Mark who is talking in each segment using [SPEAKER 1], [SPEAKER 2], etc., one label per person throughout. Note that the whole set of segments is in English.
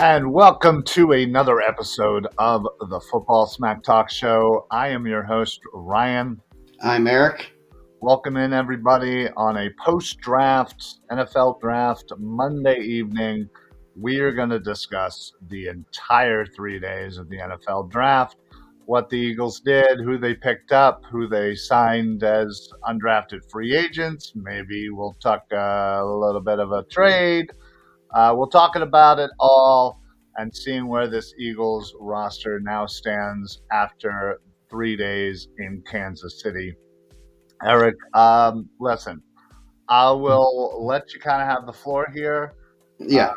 [SPEAKER 1] And welcome to another episode of the Football Smack Talk Show. I am your host, Ryan.
[SPEAKER 2] I'm Eric.
[SPEAKER 1] Welcome in, everybody, on a post draft NFL draft Monday evening. We are going to discuss the entire 3 days of the NFL draft, what the Eagles did, who they picked up, who they signed as undrafted free agents. Maybe we'll talk a little bit of a trade. We're talking about it all and seeing where this Eagles roster now stands after 3 days in Kansas City. Eric, listen, I will let you kind of have the floor here.
[SPEAKER 2] Yeah,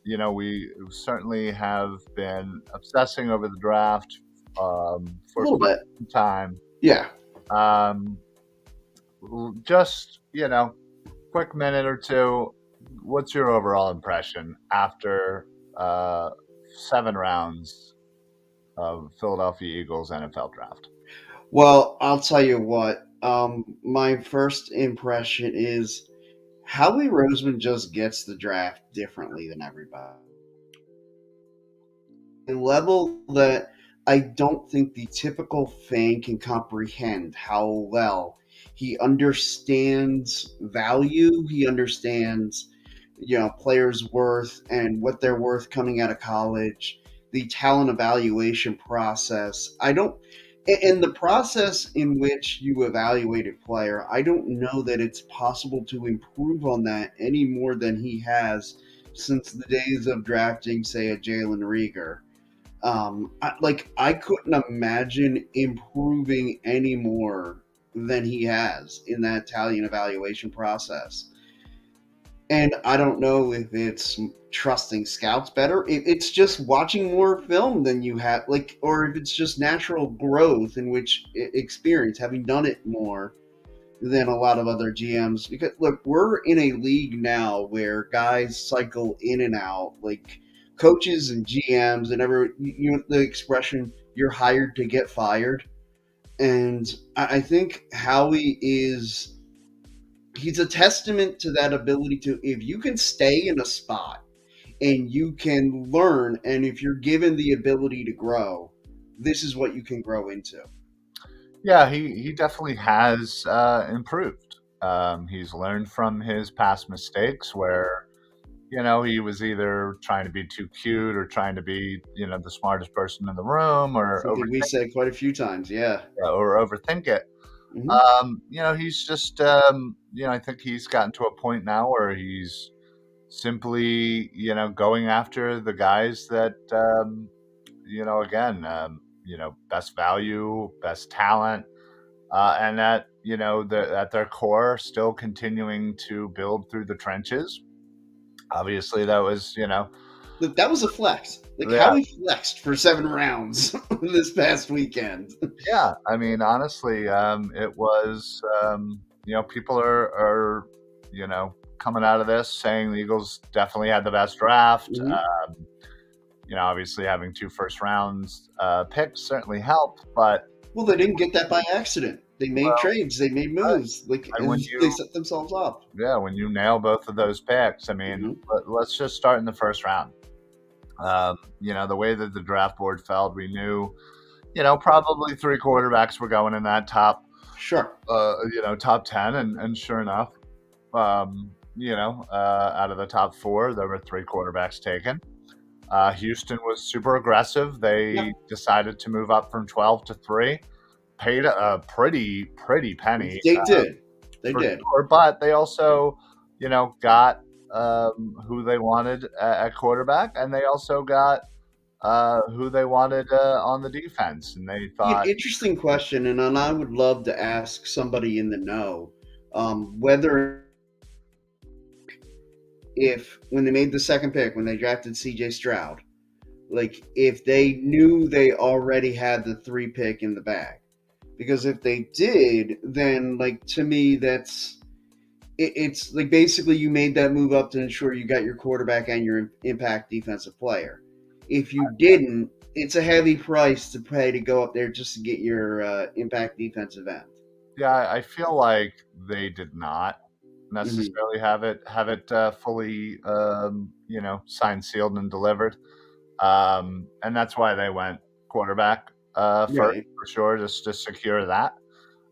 [SPEAKER 1] We certainly have been obsessing over the draft
[SPEAKER 2] a
[SPEAKER 1] for
[SPEAKER 2] little
[SPEAKER 1] quite
[SPEAKER 2] bit.
[SPEAKER 1] some time.
[SPEAKER 2] Yeah.
[SPEAKER 1] Um, just, quick minute or two. What's your overall impression after 7 rounds of Philadelphia Eagles NFL draft?
[SPEAKER 2] Well, I'll tell you what. My first impression is Howie Roseman just gets the draft differently than everybody. A level that I don't think the typical fan can comprehend how well he understands value. He understands, players' worth and what they're worth coming out of college, the talent evaluation process. I don't, and the process in which you evaluate a player, I don't know that it's possible to improve on that any more than he has since the days of drafting, say, a Jalen Rieger. I couldn't imagine improving any more than he has in that Italian evaluation process. And I don't know if it's trusting scouts better, if it's just watching more film than you have, or if it's just natural growth in which experience, having done it more than a lot of other GMs. Because look, we're in a league now where guys cycle in and out, like coaches and GMs, and the expression "you're hired to get fired." And I think Howie he's a testament to that ability to, if you can stay in a spot and you can learn, and if you're given the ability to grow, this is what you can grow into.
[SPEAKER 1] Yeah, he definitely has improved. He's learned from his past mistakes where, he was either trying to be too cute or trying to be, the smartest person in the room
[SPEAKER 2] Something we said quite a few times. Yeah.
[SPEAKER 1] or overthink it.
[SPEAKER 2] Hmm.
[SPEAKER 1] He's just, I think he's gotten to a point now where he's simply, going after the guys that, again, best value, best talent, and that, at their core, still continuing to build through the trenches. Obviously, that was,
[SPEAKER 2] Look, that was a flex. Like
[SPEAKER 1] yeah,
[SPEAKER 2] how he flexed for 7 rounds this past weekend.
[SPEAKER 1] yeah. I mean, honestly, it was, people are, coming out of this saying the Eagles definitely had the best draft.
[SPEAKER 2] Hmm.
[SPEAKER 1] Obviously having two first rounds picks certainly helped, but
[SPEAKER 2] Well, they didn't get that by accident. They made
[SPEAKER 1] well,
[SPEAKER 2] trades. They made moves.
[SPEAKER 1] and when
[SPEAKER 2] They
[SPEAKER 1] you
[SPEAKER 2] set themselves up.
[SPEAKER 1] when you nail both of those picks, I mean,
[SPEAKER 2] Hmm.
[SPEAKER 1] let's just start in the first round. The way that the draft board fell, we knew, probably three quarterbacks were going in that
[SPEAKER 2] Sure.
[SPEAKER 1] top 10, and sure enough, out of the top four, there were three quarterbacks taken. Houston was super aggressive. They
[SPEAKER 2] Yep.
[SPEAKER 1] decided to move up from 12 to 3, paid a pretty penny
[SPEAKER 2] They did. They
[SPEAKER 1] for
[SPEAKER 2] did.
[SPEAKER 1] sure, but they also, got who they wanted at quarterback, and they also got who they wanted on the defense. And they thought,
[SPEAKER 2] Interesting question, and I would love to ask somebody in the know whether if when they made the second pick, when they drafted C.J. Stroud, like if they knew they already had the three pick in the bag. Because if they did, then like to me it's like basically you made that move up to ensure you got your quarterback and your impact defensive player. If you didn't, it's a heavy price to pay to go up there just to get your impact defensive end.
[SPEAKER 1] yeah, I feel like they did not.
[SPEAKER 2] Hmm.
[SPEAKER 1] necessarily have it fully signed, sealed, and delivered. And that's why they went quarterback first
[SPEAKER 2] Right.
[SPEAKER 1] for sure, just to secure that.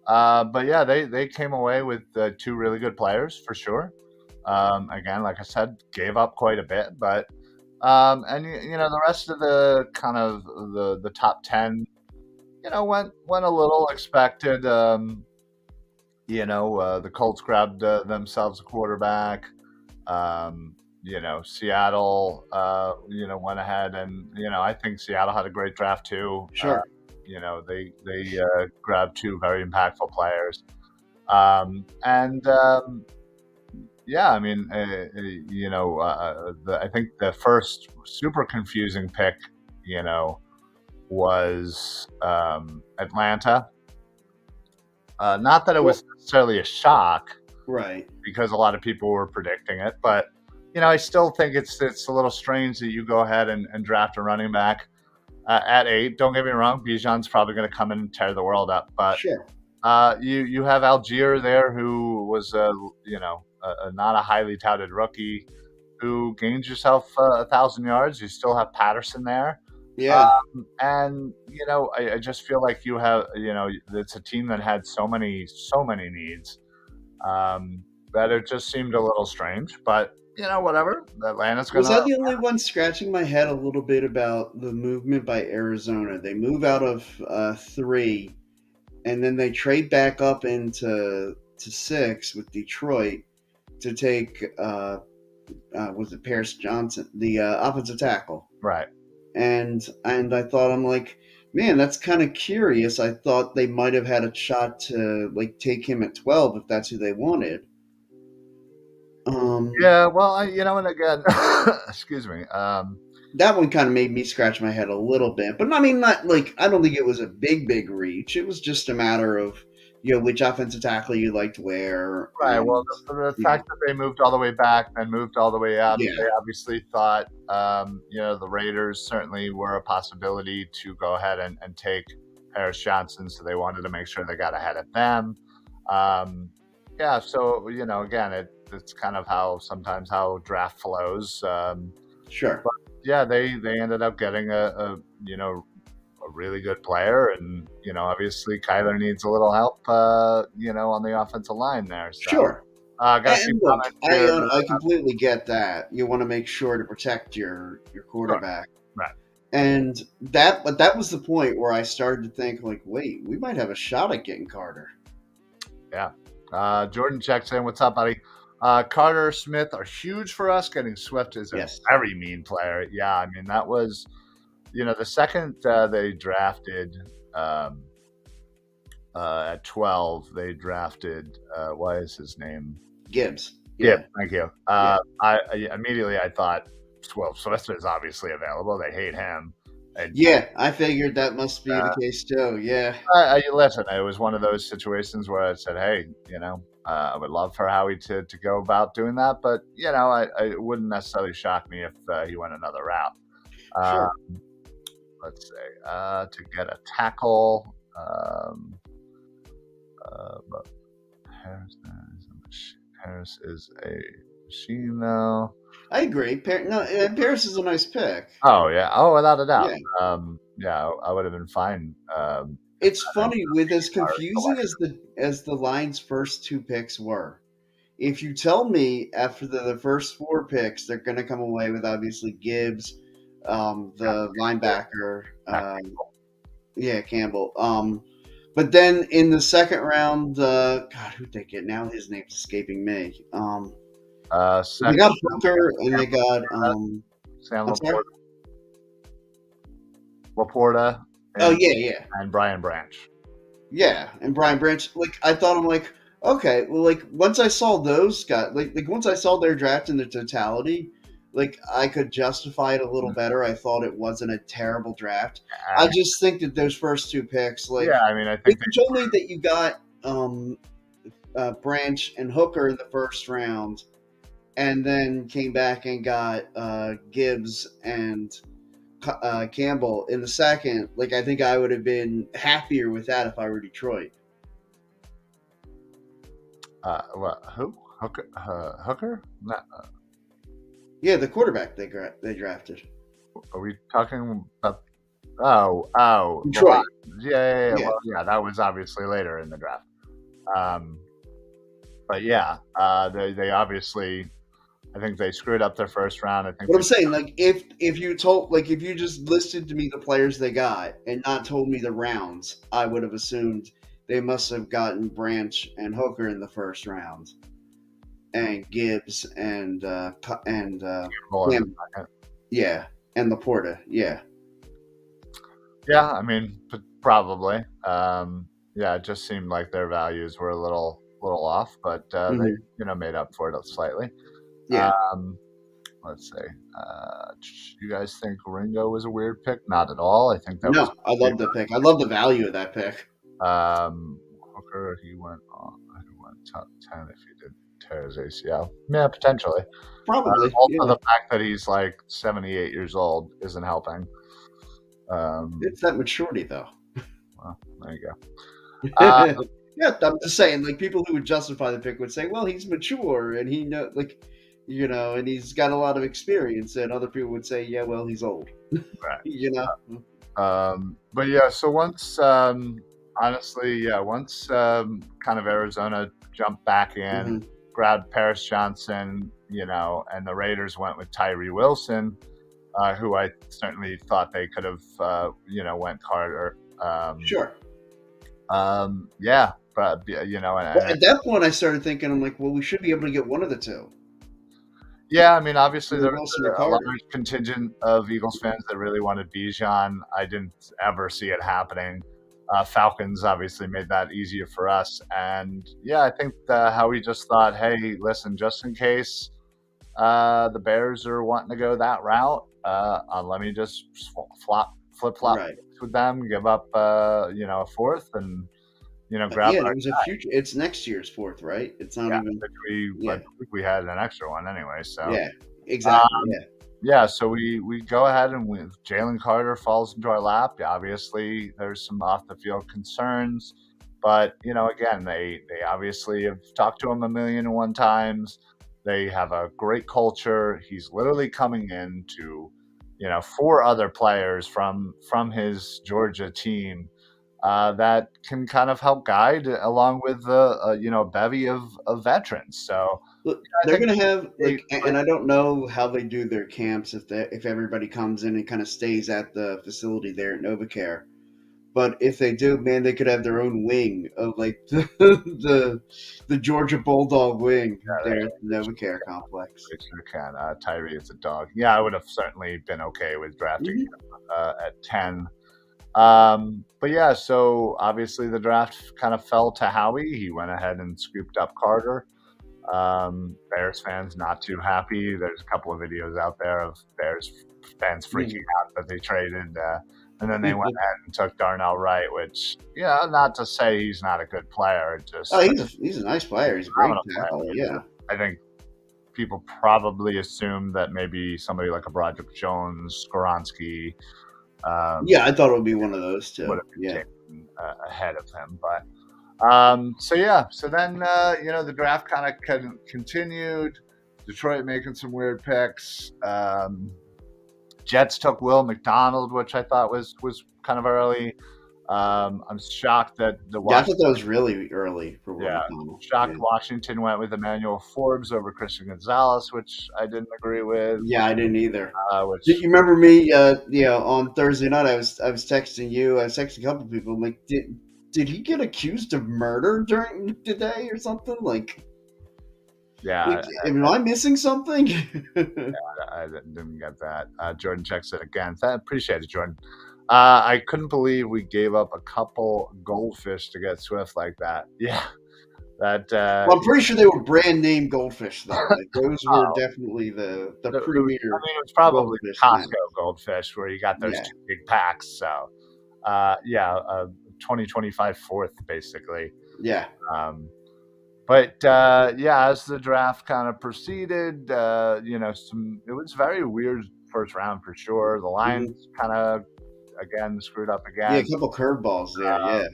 [SPEAKER 1] But yeah, they came away with two really good players for sure. Again, like I said, gave up quite a bit, but and the rest of the kind of the top 10, went a little expected. The Colts grabbed themselves a quarterback. Um, Seattle, went ahead and I think Seattle had a great draft too.
[SPEAKER 2] Sure.
[SPEAKER 1] They grabbed two very impactful players. And yeah, I mean, I think the first super confusing pick, was Atlanta. Not that it
[SPEAKER 2] Well,
[SPEAKER 1] was necessarily a shock
[SPEAKER 2] right.
[SPEAKER 1] because a lot of people were predicting it, but I still think it's a little strange that you go ahead and draft a running back at 8. Don't get me wrong, Bijan's probably going to come in and tear the world up, but
[SPEAKER 2] Sure.
[SPEAKER 1] you have Algier there, who was not a highly touted rookie, who gains yourself 1,000 yards. You still have Patterson there,
[SPEAKER 2] Yeah.
[SPEAKER 1] and I just feel like you have it's a team that had so many needs, that it just seemed a little strange. But whatever. Atlanta's
[SPEAKER 2] Was
[SPEAKER 1] gonna.
[SPEAKER 2] I the only one scratching my head a little bit about the movement by Arizona? They move out of 3, and then they trade back up to 6 with Detroit to take was it Paris Johnson, the offensive tackle.
[SPEAKER 1] Right.
[SPEAKER 2] And I thought, I'm like, man, that's kind of curious. I thought they might have had a shot to like take him at 12 if that's who they wanted. Um,
[SPEAKER 1] Yeah. Well, and again, excuse me.
[SPEAKER 2] that one kind of made me scratch my head a little bit, but I mean, not like, I don't think it was a big reach. It was just a matter of which offensive tackle you liked where,
[SPEAKER 1] Right. Well,
[SPEAKER 2] and
[SPEAKER 1] the
[SPEAKER 2] you know,
[SPEAKER 1] fact that they moved all the way back, then moved all the way up, they
[SPEAKER 2] yeah,
[SPEAKER 1] obviously thought, the Raiders certainly were a possibility to go ahead and take Paris Johnson, so they wanted to make sure they got ahead of them. Um, yeah. So again, it's kind of how sometimes how draft flows.
[SPEAKER 2] sure,
[SPEAKER 1] But yeah, they ended up getting a really good player, and obviously Kyler needs a little help, on the offensive line there. So
[SPEAKER 2] sure.
[SPEAKER 1] got a few
[SPEAKER 2] And look,
[SPEAKER 1] comments here.
[SPEAKER 2] I completely get that. You want to make sure to protect your
[SPEAKER 1] Sure,
[SPEAKER 2] quarterback.
[SPEAKER 1] right,
[SPEAKER 2] And that was the point where I started to think, like, wait, we might have a shot at getting Carter.
[SPEAKER 1] yeah. Jordan checks in. What's up, buddy? Carter Smith are huge for us. Getting Swift is a
[SPEAKER 2] Yes.
[SPEAKER 1] very mean player. Yeah, I mean that was the second they drafted. Um, at 12, they drafted. What is his name?
[SPEAKER 2] Gibbs.
[SPEAKER 1] Yeah,
[SPEAKER 2] Yeah.
[SPEAKER 1] thank you.
[SPEAKER 2] Yeah.
[SPEAKER 1] Immediately I thought, well, Swift is obviously available. They hate him. And
[SPEAKER 2] Yeah, I figured that must be the case too. Yeah.
[SPEAKER 1] listen, it was one of those situations where I said, hey, I would love for Howie to go about doing that, but it wouldn't necessarily shock me if he went another route. Uh,
[SPEAKER 2] Sure.
[SPEAKER 1] let's say to get a tackle. But Harris is a machine, though.
[SPEAKER 2] I agree. No, Paris is a nice pick.
[SPEAKER 1] Oh yeah. Oh, without a doubt.
[SPEAKER 2] Yeah.
[SPEAKER 1] Yeah, I would have been fine.
[SPEAKER 2] It's
[SPEAKER 1] And
[SPEAKER 2] funny with as
[SPEAKER 1] our
[SPEAKER 2] confusing
[SPEAKER 1] selection.
[SPEAKER 2] as the Lions' first 2 picks were. If you tell me after the first 4 picks, they're going to come away with obviously Gibbs,
[SPEAKER 1] Yeah,
[SPEAKER 2] the linebacker,
[SPEAKER 1] Matt
[SPEAKER 2] yeah, Campbell. But then in the second round, God, who'd they get? Now his name's escaping me. They
[SPEAKER 1] second,
[SPEAKER 2] got Hooker and
[SPEAKER 1] Sam
[SPEAKER 2] they got,
[SPEAKER 1] Sam
[SPEAKER 2] I'm sorry?
[SPEAKER 1] Laporta,
[SPEAKER 2] Oh,
[SPEAKER 1] and
[SPEAKER 2] yeah, yeah.
[SPEAKER 1] Brian Branch.
[SPEAKER 2] Yeah, and Brian Branch. Like, I thought, I'm like, okay, well, like once I saw those guys, like once I saw their draft in their totality, like I could justify it a little better. I thought it wasn't a terrible draft.
[SPEAKER 1] I
[SPEAKER 2] I
[SPEAKER 1] mean,
[SPEAKER 2] just think that those first 2 picks,
[SPEAKER 1] yeah,
[SPEAKER 2] like
[SPEAKER 1] I mean, I
[SPEAKER 2] if
[SPEAKER 1] think
[SPEAKER 2] you told me that you got Branch and Hooker in the first round, and then came back and got Gibbs and Campbell in the second, like I think I would have been happier with that if I were Detroit.
[SPEAKER 1] who? Hooker? No,
[SPEAKER 2] Yeah, the quarterback they drafted.
[SPEAKER 1] are we talking about? Oh, the
[SPEAKER 2] Detroit.
[SPEAKER 1] Lions. Yeah.
[SPEAKER 2] Yeah.
[SPEAKER 1] Well, yeah, that was obviously later in the draft. Um, but yeah, they obviously. I think they screwed up their first round. I think
[SPEAKER 2] But
[SPEAKER 1] they.
[SPEAKER 2] I'm saying, like, if you told, like, if you just listed to me the players they got and not told me the rounds, I would have assumed they must have gotten Branch and Hooker in the first round, and Gibbs and
[SPEAKER 1] Well, in the
[SPEAKER 2] Cam,
[SPEAKER 1] second.
[SPEAKER 2] yeah, and Laporta, yeah.
[SPEAKER 1] Yeah, I mean, probably. Yeah, it just seemed like their values were a little off, but they
[SPEAKER 2] Hmm.
[SPEAKER 1] made up for it slightly.
[SPEAKER 2] Yeah.
[SPEAKER 1] Um, let's see. You guys think Ringo was a weird pick? Not at all. I think that was
[SPEAKER 2] No, I love the pick. I love the value of that pick.
[SPEAKER 1] Hooker. He went on. He went top 10 if he did tear his ACL. Yeah, potentially.
[SPEAKER 2] Probably,
[SPEAKER 1] Also,
[SPEAKER 2] yeah.
[SPEAKER 1] the fact that he's like 78 years old isn't helping. Um,
[SPEAKER 2] It's that maturity, though.
[SPEAKER 1] well, there you go. Uh,
[SPEAKER 2] Yeah, I'm just saying, like, people who would justify the pick would say, well, he's mature and he know, like, and he's got a lot of experience, and other people would say, yeah, well, he's old,
[SPEAKER 1] right.
[SPEAKER 2] you know.
[SPEAKER 1] But yeah, so once, honestly, yeah, once kind of Arizona jumped back in,
[SPEAKER 2] Hmm.
[SPEAKER 1] grabbed Paris Johnson, and the Raiders went with Tyree Wilson, who I certainly thought they could have, went Carter.
[SPEAKER 2] Sure.
[SPEAKER 1] Yeah, but
[SPEAKER 2] Well,
[SPEAKER 1] and
[SPEAKER 2] at that point, I started thinking, I'm like, well, we should be able to get one of the two,
[SPEAKER 1] yeah, I mean, obviously
[SPEAKER 2] either
[SPEAKER 1] there was
[SPEAKER 2] Wilson or
[SPEAKER 1] a
[SPEAKER 2] Carter.
[SPEAKER 1] large contingent of Eagles fans that really wanted Bijan. I didn't ever see it happening. Falcons obviously made that easier for us, and yeah, I think Howie just thought, hey, listen, just in case the Bears are wanting to go that route, let me just flip flop
[SPEAKER 2] Right.
[SPEAKER 1] with them, give up, a fourth, and grab
[SPEAKER 2] Yeah, and
[SPEAKER 1] our
[SPEAKER 2] it was a future. It's next year's fourth, right? It's not
[SPEAKER 1] yeah,
[SPEAKER 2] even.
[SPEAKER 1] which I
[SPEAKER 2] Yeah.
[SPEAKER 1] believe we had an extra one anyway, so.
[SPEAKER 2] Yeah. Exactly.
[SPEAKER 1] Um,
[SPEAKER 2] Yeah.
[SPEAKER 1] yeah, so we go ahead and Jalen Carter falls into our lap. Yeah, obviously, there's some off the field concerns, but again, they obviously have talked to him a million and one times. They have a great culture. He's literally coming in to, four other players from his Georgia team that can kind of help guide along with a bevy of veterans. So
[SPEAKER 2] Look,
[SPEAKER 1] I
[SPEAKER 2] they're
[SPEAKER 1] think
[SPEAKER 2] gonna have
[SPEAKER 1] they
[SPEAKER 2] like, and I don't know how they do their camps if everybody comes in and kind of stays at the facility there at NovaCare. But if they do, man, they could have their own wing of like the Georgia Bulldog wing there at the NovaCare complex.
[SPEAKER 1] They sure can. Tyree is a dog. Yeah, I would have certainly been okay with drafting
[SPEAKER 2] Hmm.
[SPEAKER 1] him at 10. But yeah, so obviously the draft kind of fell to Howie. He went ahead and scooped up Carter. Bears fans not too happy. There's a couple of videos out there of Bears fans freaking out that they traded. And then they went ahead and took Darnell Wright, which, not to say he's not a good player,
[SPEAKER 2] Oh,
[SPEAKER 1] just
[SPEAKER 2] he's a nice player. He's a great
[SPEAKER 1] phenomenal
[SPEAKER 2] tackler.
[SPEAKER 1] player.
[SPEAKER 2] Yeah,
[SPEAKER 1] I think people probably assume that maybe somebody like a Broderick Jones, Skoronski,
[SPEAKER 2] yeah. I thought it would be one of those
[SPEAKER 1] would
[SPEAKER 2] two.
[SPEAKER 1] have been
[SPEAKER 2] Yeah.
[SPEAKER 1] taken ahead of him. But so yeah, so then the draft kind of continued. Detroit making some weird picks. Jets took Will McDonald, which I thought was kind of early. I'm shocked that the
[SPEAKER 2] Yeah, I thought
[SPEAKER 1] Washington
[SPEAKER 2] that was really early for Will
[SPEAKER 1] yeah,
[SPEAKER 2] McDonald.
[SPEAKER 1] shocked
[SPEAKER 2] Yeah.
[SPEAKER 1] Washington went with Emmanuel Forbes over Christian Gonzalez, which I didn't agree with.
[SPEAKER 2] Yeah, I didn't either. Did
[SPEAKER 1] Which
[SPEAKER 2] you remember me? On Thursday night, I was texting you. I was texting a couple people. I'm like, did he get accused of murder during today or something?
[SPEAKER 1] yeah,
[SPEAKER 2] Am I missing something?
[SPEAKER 1] I didn't get that. Jordan checks it again. Appreciate it, Jordan. I couldn't believe we gave up a couple goldfish to get Swift like that. Yeah, that.
[SPEAKER 2] Well, I'm pretty sure they were brand name goldfish though. Like those were
[SPEAKER 1] Oh,
[SPEAKER 2] definitely the
[SPEAKER 1] I
[SPEAKER 2] premier
[SPEAKER 1] mean, it was probably
[SPEAKER 2] goldfish then.
[SPEAKER 1] Costco goldfish where you got those
[SPEAKER 2] Yeah,
[SPEAKER 1] two big packs. So, yeah, 2025 fourth basically.
[SPEAKER 2] yeah.
[SPEAKER 1] Um, but yeah, as the draft kind of proceeded, it was very weird first round for sure. The
[SPEAKER 2] Hmm.
[SPEAKER 1] Lions kind of again screwed up
[SPEAKER 2] Yeah, a
[SPEAKER 1] again.
[SPEAKER 2] couple curveballs there. Yeah.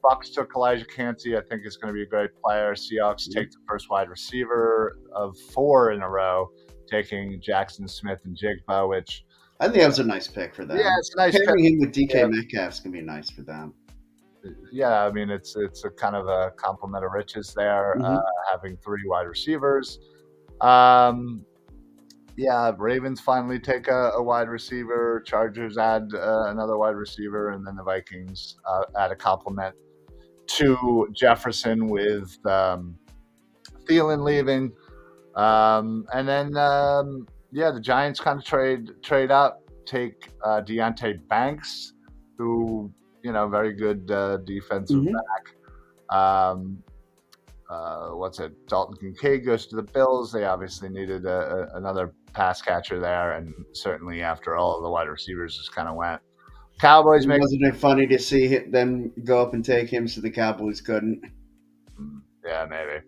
[SPEAKER 1] Bucks took Elijah Cansey. I think is going to be a great player. Seahawks
[SPEAKER 2] Mhm.
[SPEAKER 1] take the first wide receiver of 4 in a row, taking Jackson Smith and Jigba, which,
[SPEAKER 2] I think that was a nice pick for
[SPEAKER 1] yeah,
[SPEAKER 2] them.
[SPEAKER 1] it's a nice pick.
[SPEAKER 2] Pairing him with DK
[SPEAKER 1] Yeah,
[SPEAKER 2] Metcalf's gonna be nice for them.
[SPEAKER 1] yeah, I mean it's a kind of a compliment of riches there,
[SPEAKER 2] Hmm.
[SPEAKER 1] having 3 wide receivers. Um, yeah, Ravens finally take a wide receiver. Chargers add another wide receiver, and then the Vikings add a complement to Jefferson with Thielen leaving. And then yeah, the Giants kind of trade up, take Deontay Banks, who very good defensive
[SPEAKER 2] Hmm.
[SPEAKER 1] back. What's it? Dalton Kincaid goes to the Bills. They obviously needed another pass catcher there, and certainly after all of the wide receivers just kind of went. Cowboys make
[SPEAKER 2] Wasn't it funny to see them go up and take him so the Cowboys couldn't?
[SPEAKER 1] yeah, maybe.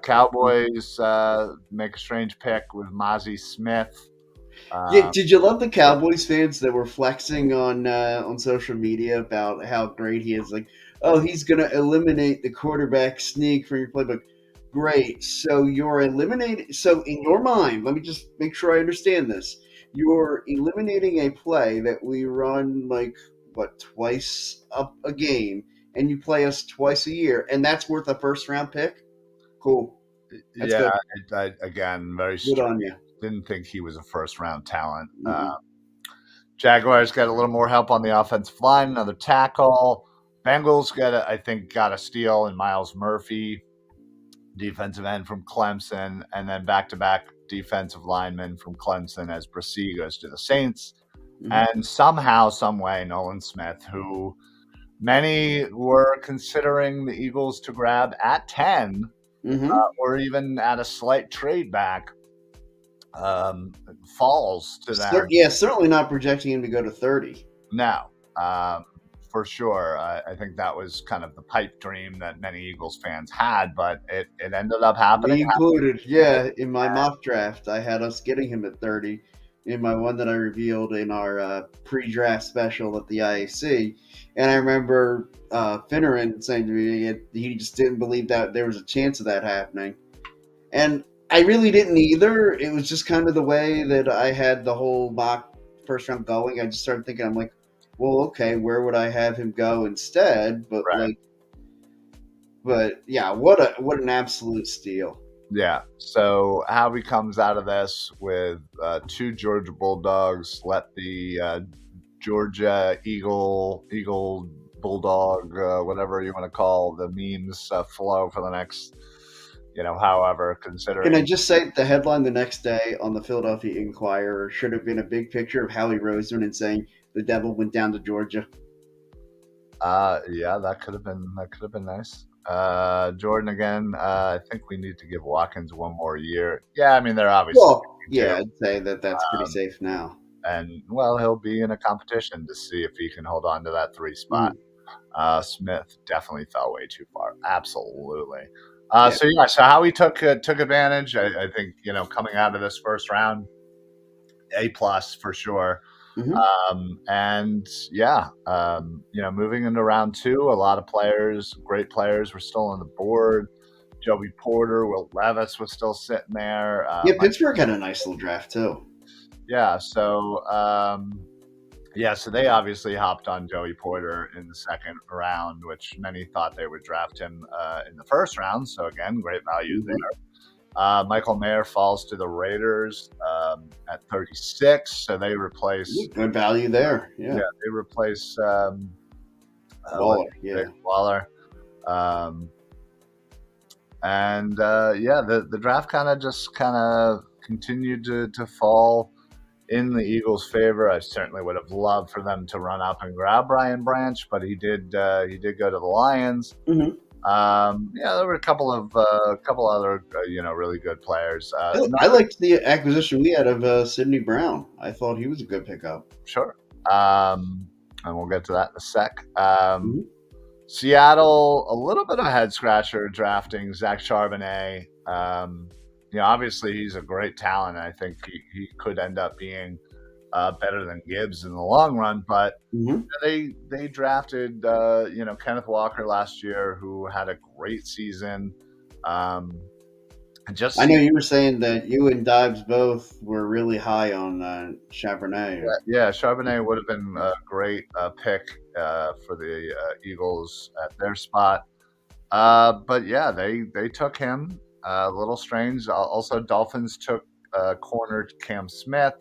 [SPEAKER 1] Cowboys make a strange pick with Mozzie Smith.
[SPEAKER 2] Yeah,
[SPEAKER 1] Uh,
[SPEAKER 2] did you love the Cowboys fans that were flexing on social media about how great he is? Like, oh, he's gonna eliminate the quarterback sneak from your playbook. Great. So you're eliminating. So in your mind, let me just make sure I understand this. You're eliminating a play that we run like what twice a game, and you play us twice a year, and that's worth a first round pick. Cool. That's
[SPEAKER 1] yeah,
[SPEAKER 2] good.
[SPEAKER 1] again, very
[SPEAKER 2] Good
[SPEAKER 1] strange.
[SPEAKER 2] on you.
[SPEAKER 1] Didn't think he was a first round talent.
[SPEAKER 2] Mm-mm.
[SPEAKER 1] Jaguars got a little more help on the offensive line, another tackle. Bengals I think, got a steal in Miles Murphy, defensive end from Clemson, and then back-to-back defensive linemen from Clemson as Brissy goes to the Saints.
[SPEAKER 2] Mm-hmm.
[SPEAKER 1] And somehow, some way, Nolan Smith, who many were considering the Eagles to grab at 10,
[SPEAKER 2] Mm-hmm.
[SPEAKER 1] or even at a slight trade back, um, falls to them.
[SPEAKER 2] Yeah, certainly not projecting him to go to 30.
[SPEAKER 1] No, um, for sure. I think that was kind of the pipe dream that many Eagles fans had, but it ended up happening.
[SPEAKER 2] Me included. Yeah, in my mock draft, I had us getting him at 30. In my one that I revealed in our pre-draft special at the IAC, and I remember Finneran saying to me he just didn't believe that there was a chance of that happening, and I really didn't either. It was just kind of the way that I had the whole mock first round going. I just started thinking, I'm like, well, okay, where would I have him go instead?
[SPEAKER 1] Right.
[SPEAKER 2] But yeah, what an absolute steal.
[SPEAKER 1] Yeah. So Howie comes out of this with 2 Georgia Bulldogs. Let the Georgia Eagle Bulldog, whatever you want to call the memes, flow for the next, however,
[SPEAKER 2] Can I
[SPEAKER 1] considering.
[SPEAKER 2] just say the headline the next day on the Philadelphia Inquirer should have been a big picture of Howie Roseman and saying the devil went down to Georgia.
[SPEAKER 1] Yeah, that could have been nice. Jordan again. I think we need to give Watkins one more year. Yeah, I mean they're obviously
[SPEAKER 2] Well,
[SPEAKER 1] going
[SPEAKER 2] yeah,
[SPEAKER 1] to,
[SPEAKER 2] I'd say that that's pretty
[SPEAKER 1] um,
[SPEAKER 2] safe now.
[SPEAKER 1] and well, he'll be in a competition to see if he can hold on to that 3 spot.
[SPEAKER 2] Mm,
[SPEAKER 1] Smith definitely fell way too far. Absolutely.
[SPEAKER 2] yeah.
[SPEAKER 1] So how he took advantage. I think coming out of this first round, A+ for sure.
[SPEAKER 2] Hmm.
[SPEAKER 1] And yeah, moving into round 2, a lot of players, great players, were still on the board. Joey Porter, Will Levis was still sitting there.
[SPEAKER 2] Yeah, Pittsburgh had a nice little draft too.
[SPEAKER 1] Yeah, so they obviously hopped on Joey Porter in the second round, which many thought they would draft him in the first round. So again, great value
[SPEAKER 2] Hmm.
[SPEAKER 1] there. Michael Mayer falls to the Raiders at 36, so they replace.
[SPEAKER 2] Good value there.
[SPEAKER 1] Yeah,
[SPEAKER 2] Yeah.
[SPEAKER 1] they replace
[SPEAKER 2] Waller. Yeah.
[SPEAKER 1] Waller. Um, and yeah, the draft kind of continued to fall in the Eagles' favor. I certainly would have loved for them to run up and grab Brian Branch, but he did go to the Lions.
[SPEAKER 2] Hmm.
[SPEAKER 1] Yeah, there were a couple other really good players.
[SPEAKER 2] I liked the acquisition we had of Sidney Brown. I thought he was a good pickup.
[SPEAKER 1] Sure, and we'll get to that in a sec.
[SPEAKER 2] Hmm.
[SPEAKER 1] Seattle, a little bit of a head scratcher drafting Zach Charbonnet. Obviously he's a great talent. And I think he could end up being better than Gibbs in the long run. But
[SPEAKER 2] Hmm.
[SPEAKER 1] they drafted Kenneth Walker last year, who had a great season. Um, and just
[SPEAKER 2] I know you were saying that you and Dives both were really high on Charbonnet.
[SPEAKER 1] yeah, Charbonnet would have been a great pick for the Eagles at their spot. But yeah, they took him. A little strange. Also, Dolphins took corner Cam Smith.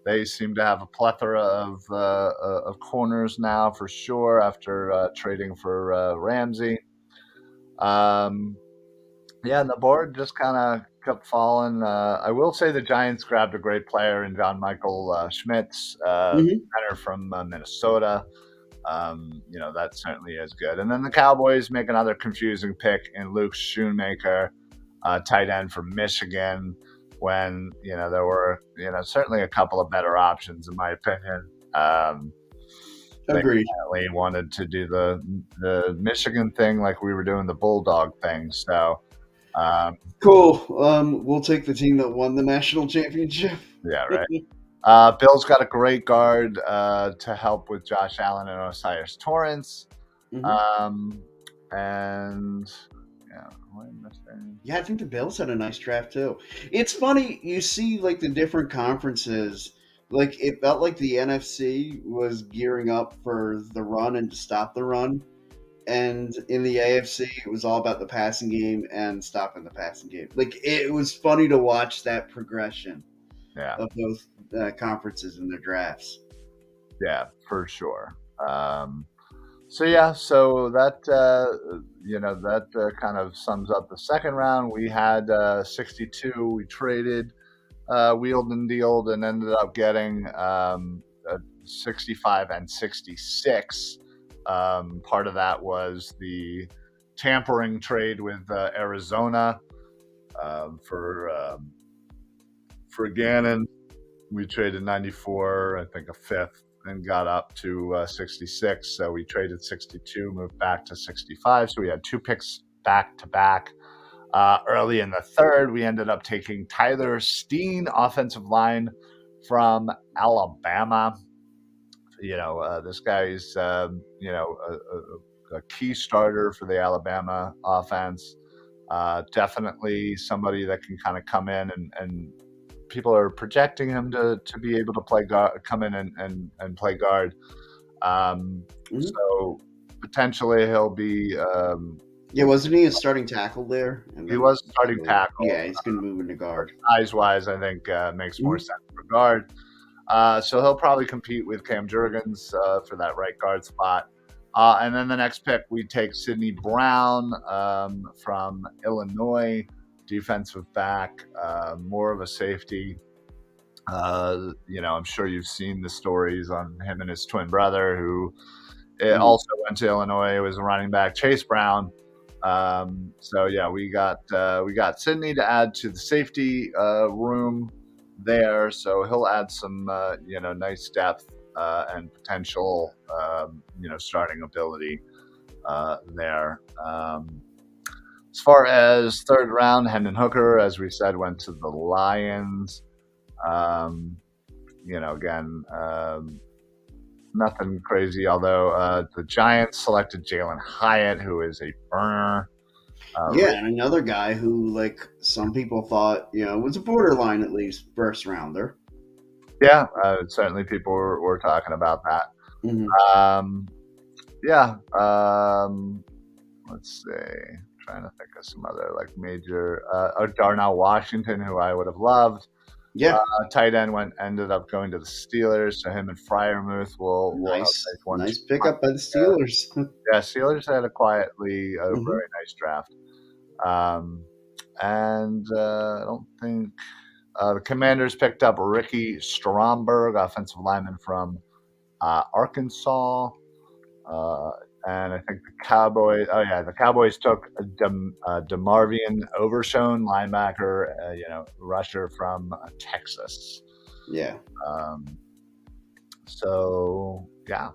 [SPEAKER 1] They seem to have a plethora of corners now for sure after trading for Ramsey. Um, yeah, and the board just kind of kept falling. I will say the Giants grabbed a great player in John Michael Schmitz,
[SPEAKER 2] Hmm.
[SPEAKER 1] center from Minnesota. That certainly is good. And then the Cowboys make another confusing pick in Luke Schoonmaker, tight end from Michigan, when, there were, certainly a couple of better options, in my opinion. They
[SPEAKER 2] Agreed.
[SPEAKER 1] apparently wanted to do the Michigan thing like we were doing the Bulldog thing. So, um,
[SPEAKER 2] Cool. We'll take the team that won the national championship.
[SPEAKER 1] yeah, right. Bill's got a great guard to help with Josh Allen and Osiris Torrance.
[SPEAKER 2] Hmm.
[SPEAKER 1] Um, and yeah, what am I saying?
[SPEAKER 2] Yeah, I think the Bills had a nice draft too. It's funny you see like the different conferences. Like it felt like the NFC was gearing up for the run and to stop the run, and in the AFC it was all about the passing game and stopping the passing game. Like it was funny to watch that progression
[SPEAKER 1] Yeah,
[SPEAKER 2] of both conferences in their drafts.
[SPEAKER 1] yeah, for sure. So that kind of sums up the second round. We had 62. We traded, wheeled and dealed, and ended up getting 65 and 66. Part of that was the tampering trade with Arizona for Gannon. We traded 94, I think a fifth, and got up to 66. So we traded 62, moved back to 65. So we had two picks back to back. Early in the third, we ended up taking Tyler Steen, offensive line from Alabama. This guy's, a key starter for the Alabama offense. Definitely somebody that can kind of come in and people are projecting him to be able to play guard, come in and play guard.
[SPEAKER 2] Hmm.
[SPEAKER 1] So potentially he'll be.
[SPEAKER 2] Yeah, wasn't he a starting tackle there? And
[SPEAKER 1] He
[SPEAKER 2] then
[SPEAKER 1] was starting tackle.
[SPEAKER 2] yeah, he's gonna move into guard.
[SPEAKER 1] Size wise, I think makes more
[SPEAKER 2] Hmm.
[SPEAKER 1] sense for guard. So he'll probably compete with Cam Jurgens for that right guard spot. And then the next pick, we take Sidney Brown from Illinois, defensive back, more of a safety. I'm sure you've seen the stories on him and his twin brother, who
[SPEAKER 2] Hmm.
[SPEAKER 1] also went to Illinois, was a running back, Chase Brown. So yeah, we got Sidney to add to the safety room there, so he'll add some nice depth and potential starting ability there. As far as third round, Hendon Hooker, as we said, went to the Lions. Um, again, nothing crazy. Although the Giants selected Jalen Hyatt, who is a burner.
[SPEAKER 2] Yeah, and another guy who, like, some people thought, was a borderline at least first rounder.
[SPEAKER 1] Yeah, certainly people were talking about that.
[SPEAKER 2] Hmm.
[SPEAKER 1] Um, yeah, let's see. Trying to think of some other like major. Darnell Washington, who I would have loved.
[SPEAKER 2] Yeah,
[SPEAKER 1] Tight end ended up going to the Steelers, so him and Fryermuth will have
[SPEAKER 2] nice,
[SPEAKER 1] like 1-2
[SPEAKER 2] nice pickup by the
[SPEAKER 1] there.
[SPEAKER 2] Steelers.
[SPEAKER 1] Yeah, Steelers had a
[SPEAKER 2] Hmm.
[SPEAKER 1] very nice draft. Um, and I don't think the Commanders picked up Ricky Stromberg, offensive lineman from Arkansas. Uh, and I think the Cowboys. Oh yeah, the Cowboys took Demarvian Overshone, linebacker, rusher from Texas.
[SPEAKER 2] Yeah.
[SPEAKER 1] Um, so yeah,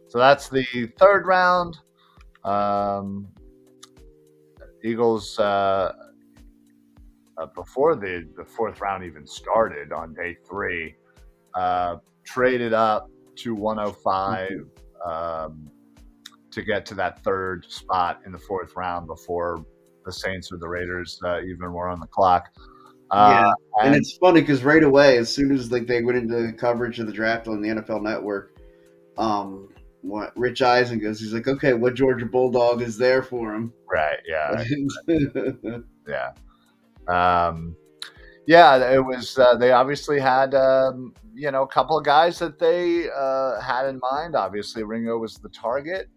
[SPEAKER 1] so that's the third round. Um, Eagles before the fourth round even started on day three. traded up to 105
[SPEAKER 2] Mhm.
[SPEAKER 1] um, to get to that third spot in the fourth round before the Saints or the Raiders even were on the clock. Uh,
[SPEAKER 2] Yeah, and
[SPEAKER 1] and
[SPEAKER 2] it's funny because right away, as soon as like they went into coverage of the draft on the NFL Network, um, what Rich Eisen goes, he's like, okay, what Georgia Bulldog is there for him?
[SPEAKER 1] right, yeah, yeah. Um, Yeah, it was. They obviously had, a couple of guys that they had in mind. Obviously, Ringo was the target,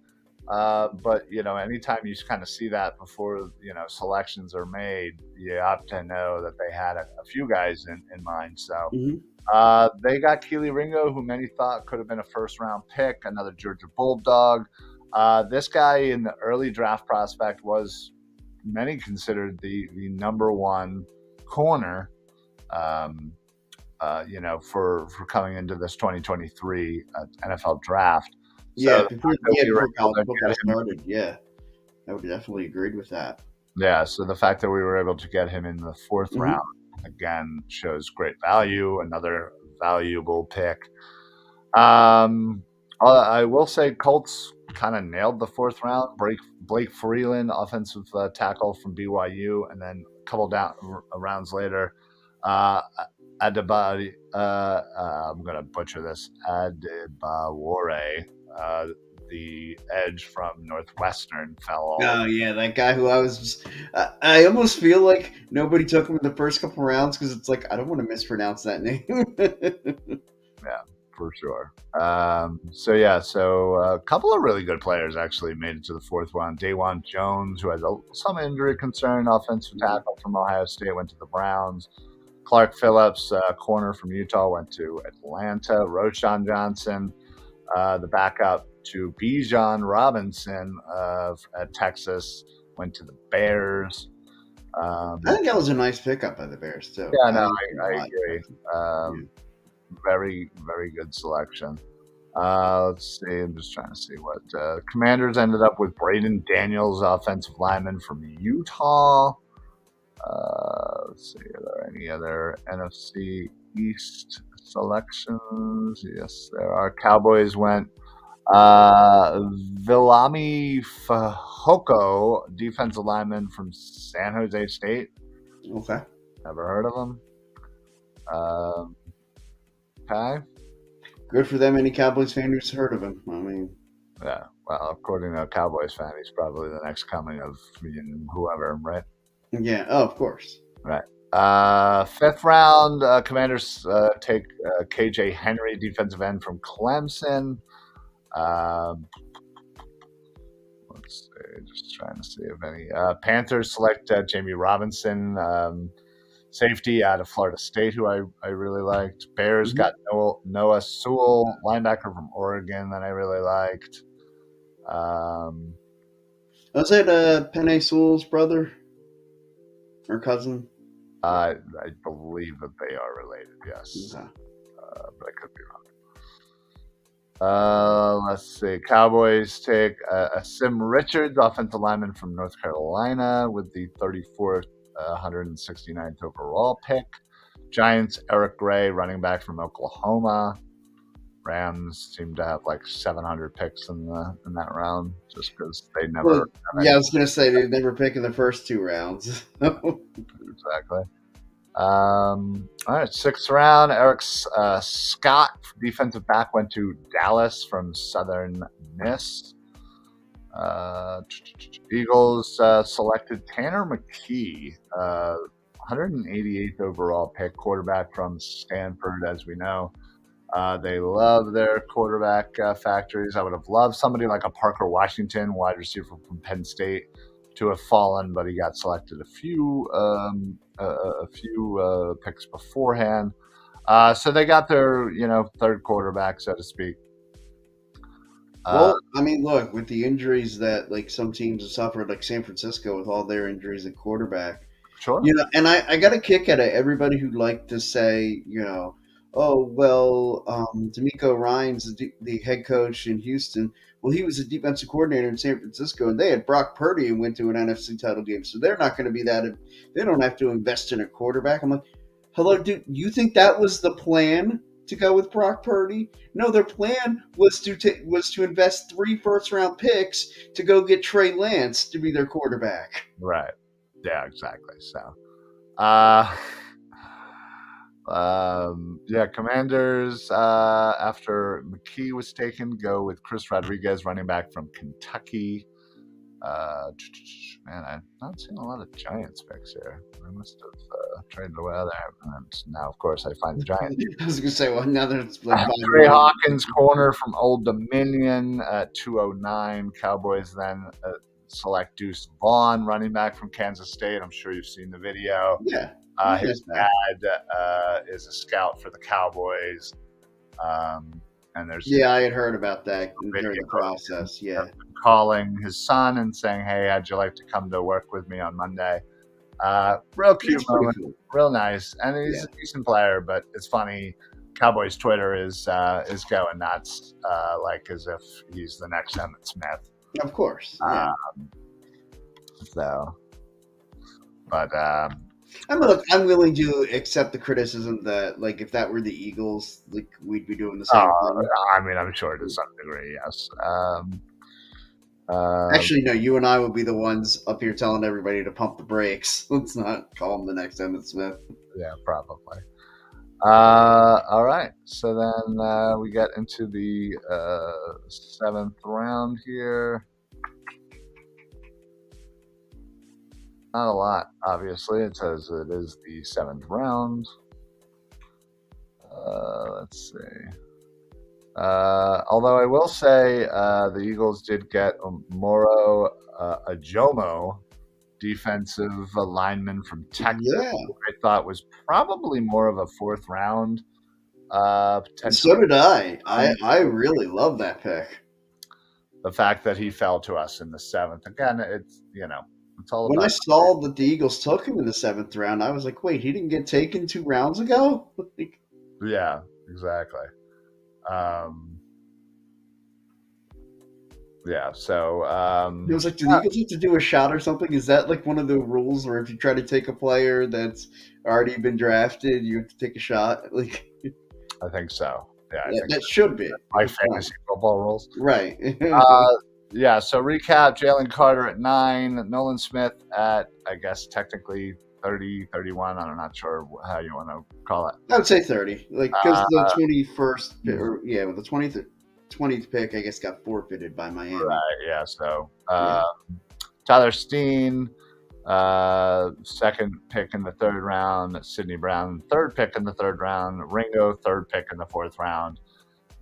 [SPEAKER 1] but anytime you kind of see that before selections are made, you have to know that they had a few guys in mind. So
[SPEAKER 2] Mhm.
[SPEAKER 1] they got Keely Ringo, who many thought could have been a first round pick, another Georgia Bulldog. This guy in the early draft prospect was many considered the number one corner um, for coming into this 2023 NFL draft. So the
[SPEAKER 2] Yeah,
[SPEAKER 1] fact that we were
[SPEAKER 2] before
[SPEAKER 1] able
[SPEAKER 2] college
[SPEAKER 1] to
[SPEAKER 2] football
[SPEAKER 1] get him,
[SPEAKER 2] started, yeah, I would definitely agreed with that.
[SPEAKER 1] yeah. So the fact that we were able to get him in the fourth round
[SPEAKER 2] Hmm.
[SPEAKER 1] again shows great value. Another valuable pick. Um, I will say Colts kind of nailed the fourth round. Blake Freeland, offensive tackle from BYU, and then a couple rounds later, uh, Adebari. I'm gonna butcher this. Adebawore, uh, the edge from Northwestern, fell all
[SPEAKER 2] Oh yeah, that guy who I was just, I almost feel like nobody took him in the first couple rounds because it's like I don't want to mispronounce that name.
[SPEAKER 1] Yeah, for sure. So yeah, a couple of really good players actually made it to the fourth round. Dawan Jones, who has some injury concern, offensive
[SPEAKER 2] Mhm.
[SPEAKER 1] tackle from Ohio State, went to the Browns. Clark Phillips, corner from Utah, went to Atlanta. Roshan Johnson, the backup to Bijan Robinson at Texas, went to the Bears.
[SPEAKER 2] I
[SPEAKER 1] Um,
[SPEAKER 2] think that was a nice pickup by the Bears too.
[SPEAKER 1] yeah, no,
[SPEAKER 2] I
[SPEAKER 1] I
[SPEAKER 2] like
[SPEAKER 1] agree.
[SPEAKER 2] that. Yeah.
[SPEAKER 1] Um, very, very good selection. Let's see. I'm just trying to see what Commanders ended up with. Braden Daniels, offensive lineman from Utah. Let's see. Are there any other NFC East selections? Yes, there are. Cowboys went Villami Fahoko, defensive lineman from San Jose State.
[SPEAKER 2] Okay.
[SPEAKER 1] Never heard of him. Um, okay.
[SPEAKER 2] Good for them. Any Cowboys fan who's heard of him. I mean,
[SPEAKER 1] Yeah. Well, according to a Cowboys fan, he's probably the next coming of whoever, right?
[SPEAKER 2] yeah. Oh, of course.
[SPEAKER 1] Right. Fifth round, Commanders take KJ Henry, defensive end from Clemson. Um, let's see, just trying to see if any. Panthers select Jamie Robinson, safety out of Florida State, who I really liked. Bears
[SPEAKER 2] Hmm.
[SPEAKER 1] got Noah Sewell, linebacker from Oregon, that I really liked. Um,
[SPEAKER 2] Was that Penny Sewell's brother or cousin?
[SPEAKER 1] I believe that they are related, yes,
[SPEAKER 2] Okay.
[SPEAKER 1] but I could be wrong. Let's see. Cowboys take Sim Richards, offensive lineman from North Carolina, with the 34th, 169th overall pick. Giants, Eric Gray, running back from Oklahoma. Rams seem to have like 700 picks in that round, just because they never
[SPEAKER 2] Well,
[SPEAKER 1] have
[SPEAKER 2] yeah,
[SPEAKER 1] any
[SPEAKER 2] I was gonna say they never pick in the first two rounds.
[SPEAKER 1] exactly. All right, sixth round. Eric Scott, defensive back, went to Dallas from Southern Miss. Uh, Eagles selected Tanner McKee, 188th overall pick, quarterback from Stanford, as we know. They love their quarterback factories. I would have loved somebody like a Parker Washington, wide receiver from Penn State, to have fallen, but he got selected a few picks beforehand. So they got their third quarterback, so to speak. Uh,
[SPEAKER 2] Well, I mean, look, with the injuries that like some teams have suffered, like San Francisco with all their injuries at quarterback,
[SPEAKER 1] sure.
[SPEAKER 2] and I got a kick at it. Everybody who'd like to say, oh well, D'Amico Ryan's the head coach in Houston. Well, he was a defensive coordinator in San Francisco, and they had Brock Purdy and went to an NFC title game, so they're not going to be that. They don't have to invest in a quarterback. I'm like, hello, dude. You think that was the plan to go with Brock Purdy. No, their plan was to invest 3 first-round picks to go get Trey Lance to be their quarterback.
[SPEAKER 1] Right. Yeah, exactly. So, uh, yeah, Commanders, after McKee was taken, go with Chris Rodriguez, running back from Kentucky. Man, I'm not seeing a lot of Giants picks here. I must have traded away there. And now, of course, I find the Giants.
[SPEAKER 2] I was gonna say, well, now there's like 5
[SPEAKER 1] Trey
[SPEAKER 2] more.
[SPEAKER 1] Hawkins, corner from Old Dominion at 209. Cowboys then select Deuce Vaughn, running back from Kansas State. I'm sure you've seen the video.
[SPEAKER 2] Yeah,
[SPEAKER 1] His dad is a scout for the Cowboys. And there's
[SPEAKER 2] I had heard about that during the process. Yeah,
[SPEAKER 1] calling his son and saying, "Hey, how'd you like to come to work with me on Monday?" Real cute moment,
[SPEAKER 2] cool.
[SPEAKER 1] real nice, and he's a decent player. But it's funny, Cowboys Twitter is going nuts, like as if he's the next Emmitt Smith.
[SPEAKER 2] Of course. Yeah.
[SPEAKER 1] But
[SPEAKER 2] I'm willing to accept the criticism that, like, if that were the Eagles, like, we'd be doing the same thing.
[SPEAKER 1] I mean, I'm sure to some degree, yes.
[SPEAKER 2] Actually, no, you and I would be the ones up here telling everybody to pump the brakes. Let's not call him the next Emmitt Smith.
[SPEAKER 1] Yeah, probably. All right. So then we get into the 7th round here. Not a lot, obviously. It says it is the 7th round. Let's see. Although I will say the Eagles did get Moro Ajomo, defensive lineman from Texas, who I thought was probably more of a 4th round potential.
[SPEAKER 2] So did I. I really love that pick.
[SPEAKER 1] The fact that he fell to us in the 7th, again, it's it's all
[SPEAKER 2] when
[SPEAKER 1] about.
[SPEAKER 2] I saw that the Eagles took him in the 7th round, I was like, wait, he didn't get taken 2 rounds ago?
[SPEAKER 1] Yeah, exactly. Yeah, so
[SPEAKER 2] it was like, do the Eagles have to do a shot or something? Is that like one of the rules where if you try to take a player that's already been drafted, you have to take a shot? Like,
[SPEAKER 1] I think so. Yeah, I think
[SPEAKER 2] that should be
[SPEAKER 1] like fantasy football rules,
[SPEAKER 2] right?
[SPEAKER 1] Yeah. So recap: Jalen Carter at 9, Nolan Smith at, I guess, technically 30, 31. I'm not sure how you want to call it.
[SPEAKER 2] I would say 30, like, because the 21st, or with the 20th pick, I guess, got forfeited by Miami.
[SPEAKER 1] Right. Yeah. So Tyler Steen, 2nd pick in the 3rd round. Sidney Brown, 3rd pick in the 3rd round. Ringo, 3rd pick in the 4th round.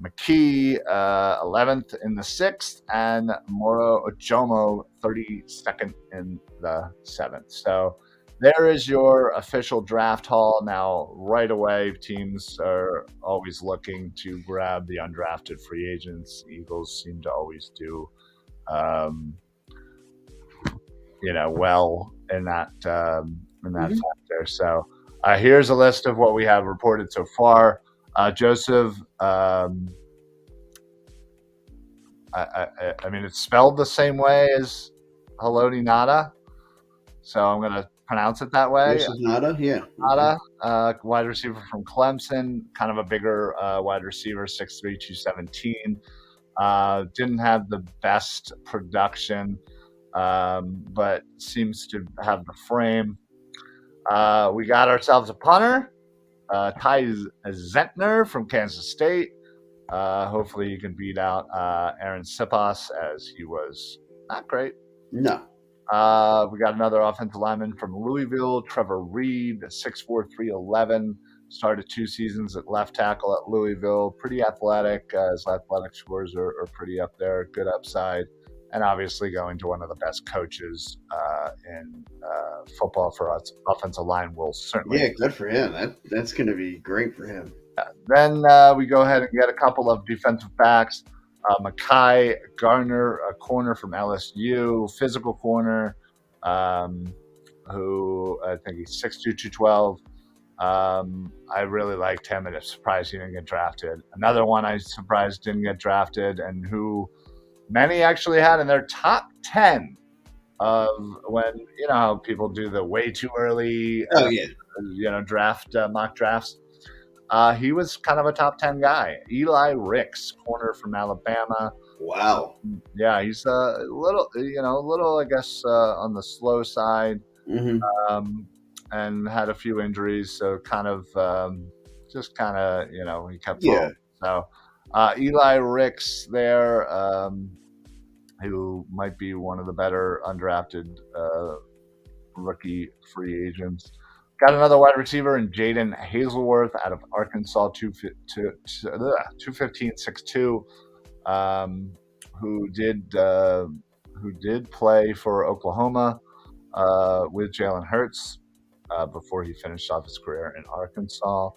[SPEAKER 1] McKee, 11th in the 6th, and Moro Ojomo, 32nd in the 7th. So there is your official draft haul. Now, right away, teams are always looking to grab the undrafted free agents. Eagles seem to always do, well in that factor. So here's a list of what we have reported so far. Joseph, I mean, it's spelled the same way as Haloti Nada, so I'm going to pronounce it that way.
[SPEAKER 2] Joseph Nada, yeah.
[SPEAKER 1] Nada, wide receiver from Clemson, kind of a bigger wide receiver, 6'3", 217. Didn't have the best production, but seems to have the frame. We got ourselves a punter. Ty Zentner from Kansas State. Hopefully he can beat out Aaron Sipas, as he was not great.
[SPEAKER 2] No.
[SPEAKER 1] We got another offensive lineman from Louisville, Trevor Reed, 6'4", 311. Started 2 seasons at left tackle at Louisville. Pretty athletic. His athletic scores are pretty up there. Good upside. And obviously going to one of the best coaches in football for us. Offensive line will certainly.
[SPEAKER 2] Yeah, good for him. That's going to be great for him.
[SPEAKER 1] Then we go ahead and get a couple of defensive backs. Mekhi Garner, a corner from LSU, physical corner, who I think he's 6'2", 212. I really liked him, and I'm surprised he didn't get drafted. Another one I'm surprised didn't get drafted, and who many actually had in their top 10 of when, how people do the way too early
[SPEAKER 2] draft
[SPEAKER 1] draft mock drafts. He was kind of a top 10 guy. Eli Ricks, corner from Alabama.
[SPEAKER 2] Wow.
[SPEAKER 1] Yeah, he's a little, I guess, on the slow side,
[SPEAKER 2] Hmm.
[SPEAKER 1] um, and had a few injuries. So kind of, just kind of, he kept
[SPEAKER 2] Yeah.
[SPEAKER 1] falling. So Eli Ricks there, who might be one of the better undrafted rookie free agents. Got another wide receiver in Jaden Hazelworth out of Arkansas, 215.62, um, who did play for Oklahoma with Jalen Hurts before he finished off his career in Arkansas.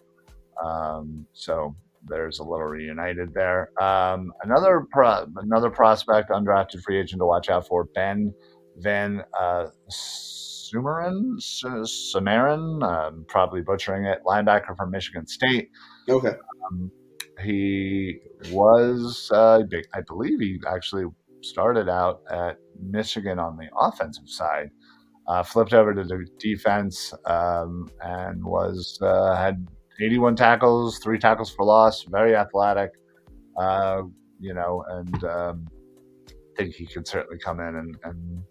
[SPEAKER 1] So there's a little reunited there. Another prospect, undrafted free agent to watch out for, Ben Van Sumeren, probably butchering it, linebacker from Michigan State.
[SPEAKER 2] Okay.
[SPEAKER 1] Um, he was, I believe, he actually started out at Michigan on the offensive side, flipped over to the defense, and was had 81 tackles, 3 tackles for loss, very athletic, uh, and think he could certainly come in and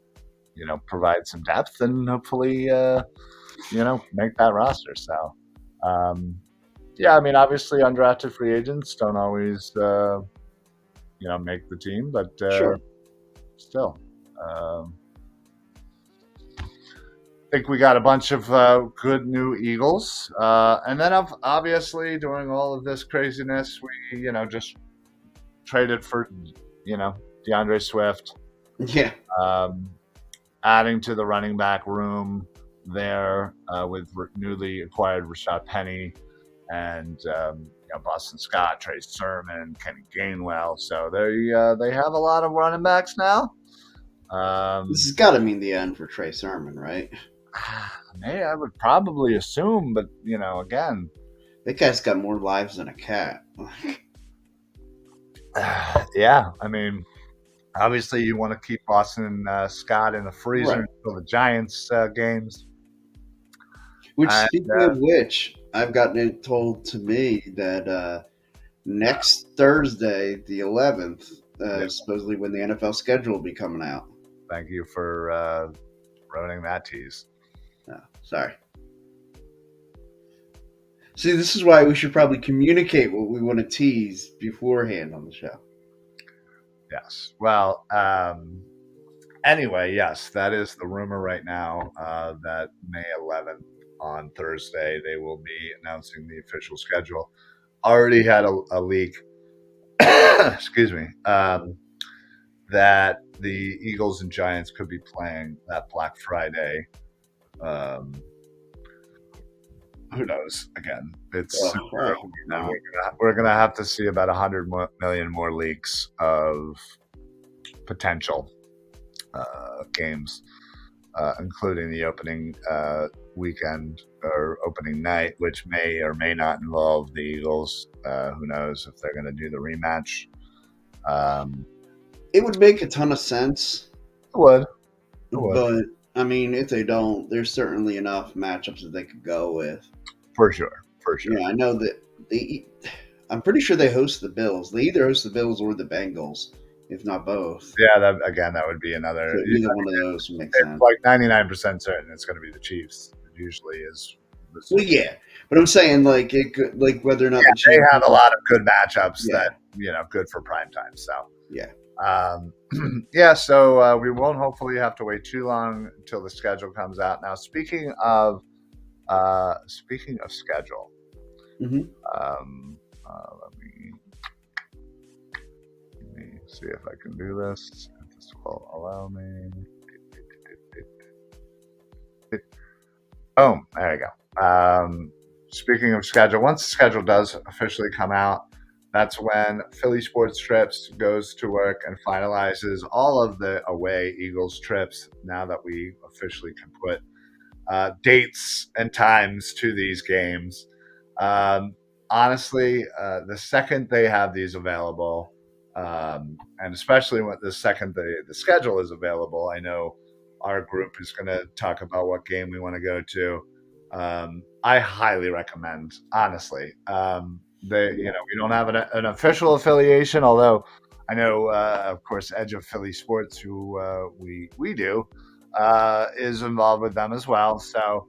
[SPEAKER 1] provide some depth and hopefully make that roster. So yeah, I mean, obviously undrafted free agents don't always make the team, but
[SPEAKER 2] Sure.
[SPEAKER 1] still. Um, think we got a bunch of good new Eagles, and then obviously during all of this craziness, we just traded for DeAndre Swift,
[SPEAKER 2] Yeah.
[SPEAKER 1] um, adding to the running back room there with newly acquired Rashad Penny and Boston Scott, Trey Sermon, Kenny Gainwell. So they have a lot of running backs now.
[SPEAKER 2] This
[SPEAKER 1] Um,
[SPEAKER 2] has got to mean the end for Trey Sermon, right?
[SPEAKER 1] I would probably assume, but again,
[SPEAKER 2] That guy's got more lives than a cat.
[SPEAKER 1] yeah. I mean, obviously, you want to keep Boston Scott in the freezer
[SPEAKER 2] Right.
[SPEAKER 1] until the Giants games.
[SPEAKER 2] Which,
[SPEAKER 1] And
[SPEAKER 2] speaking of which, I've gotten it told to me that next Thursday, the 11th,
[SPEAKER 1] yeah,
[SPEAKER 2] supposedly when the NFL schedule will be coming out.
[SPEAKER 1] thank you for ruining that tease.
[SPEAKER 2] Oh, sorry. See, this is why we should probably communicate what we want to tease beforehand on the show.
[SPEAKER 1] Yes. Well, anyway, yes, that is the rumor right now that May 11th on Thursday they will be announcing the official schedule. Already had a leak, excuse me, that the Eagles and Giants could be playing that Black Friday. Um, who knows? Again, it's
[SPEAKER 2] Oh,
[SPEAKER 1] super
[SPEAKER 2] I
[SPEAKER 1] early,
[SPEAKER 2] hope
[SPEAKER 1] and
[SPEAKER 2] not.
[SPEAKER 1] we're gonna have to see about 100 million more leaks of potential games, including the opening weekend or opening night, which may or may not involve the Eagles. Who knows if they're going to do the rematch? Um,
[SPEAKER 2] It would make a ton of sense,
[SPEAKER 1] it would. It would.
[SPEAKER 2] but I mean, if they don't, there's certainly enough matchups that they could go with.
[SPEAKER 1] For sure. For sure.
[SPEAKER 2] Yeah, I know that they. I'm pretty sure they host the Bills. They either host the Bills or the Bengals, if not both.
[SPEAKER 1] Yeah, that would be another.
[SPEAKER 2] So either one of those would make
[SPEAKER 1] It's
[SPEAKER 2] sense.
[SPEAKER 1] like 99% certain it's going to be the Chiefs. It usually is.
[SPEAKER 2] Well, yeah, but I'm saying like it could, like whether or not
[SPEAKER 1] Yeah,
[SPEAKER 2] the
[SPEAKER 1] they
[SPEAKER 2] Chiefs.
[SPEAKER 1] have a lot of good matchups
[SPEAKER 2] Yeah,
[SPEAKER 1] that good for prime time. So
[SPEAKER 2] yeah.
[SPEAKER 1] um, yeah, so we won't hopefully have to wait too long until the schedule comes out. Now, speaking of schedule,
[SPEAKER 2] Hmm.
[SPEAKER 1] um, let me see if I can do this. If this will allow me. Boom, there you go. Speaking of schedule, once the schedule does officially come out, that's when Philly Sports Trips goes to work and finalizes all of the away Eagles trips. Now that we officially can put dates and times to these games. Um, Honestly, the second they have these available, and especially when the second the schedule is available, I know our group is going to talk about what game we want to go to. I highly recommend, honestly. We don't have an official affiliation, although I know, of course, Edge of Philly Sports, who we do, is involved with them as well. So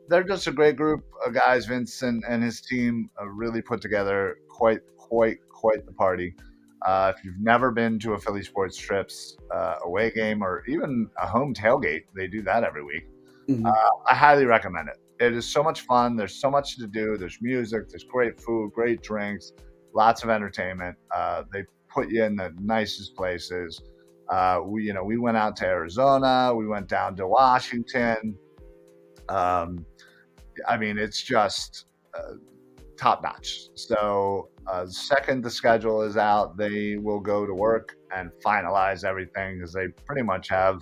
[SPEAKER 1] they're just a great group of guys. Vince and his team really put together quite the party. If you've never been to a Philly Sports Trips away game or even a home tailgate, they do that every week.
[SPEAKER 2] Mhm.
[SPEAKER 1] I highly recommend it. It is so much fun. There's so much to do. There's music. There's great food, great drinks, lots of entertainment. They put you in the nicest places. We went out to Arizona. We went down to Washington. Um, I mean, it's just top notch. So, second the schedule is out, they will go to work and finalize everything because they pretty much have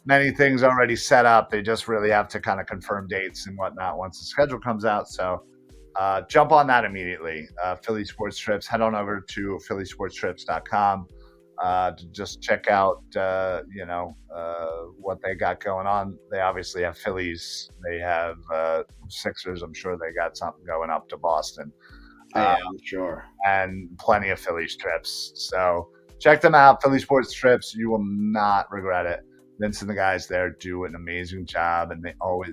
[SPEAKER 1] many things already set up. They just really have to kind of confirm dates and whatnot once the schedule comes out. So jump on that immediately. Philly Sports Trips, head on over to phillysportstrips.com to just check out, what they got going on. They obviously have Phillies. They have Sixers. I'm sure they got something going up to Boston.
[SPEAKER 2] Oh,
[SPEAKER 1] Uh,
[SPEAKER 2] yeah, I'm sure.
[SPEAKER 1] and plenty of Phillies trips. So check them out, Philly Sports Trips. You will not regret it. Vince and the guys there do an amazing job, and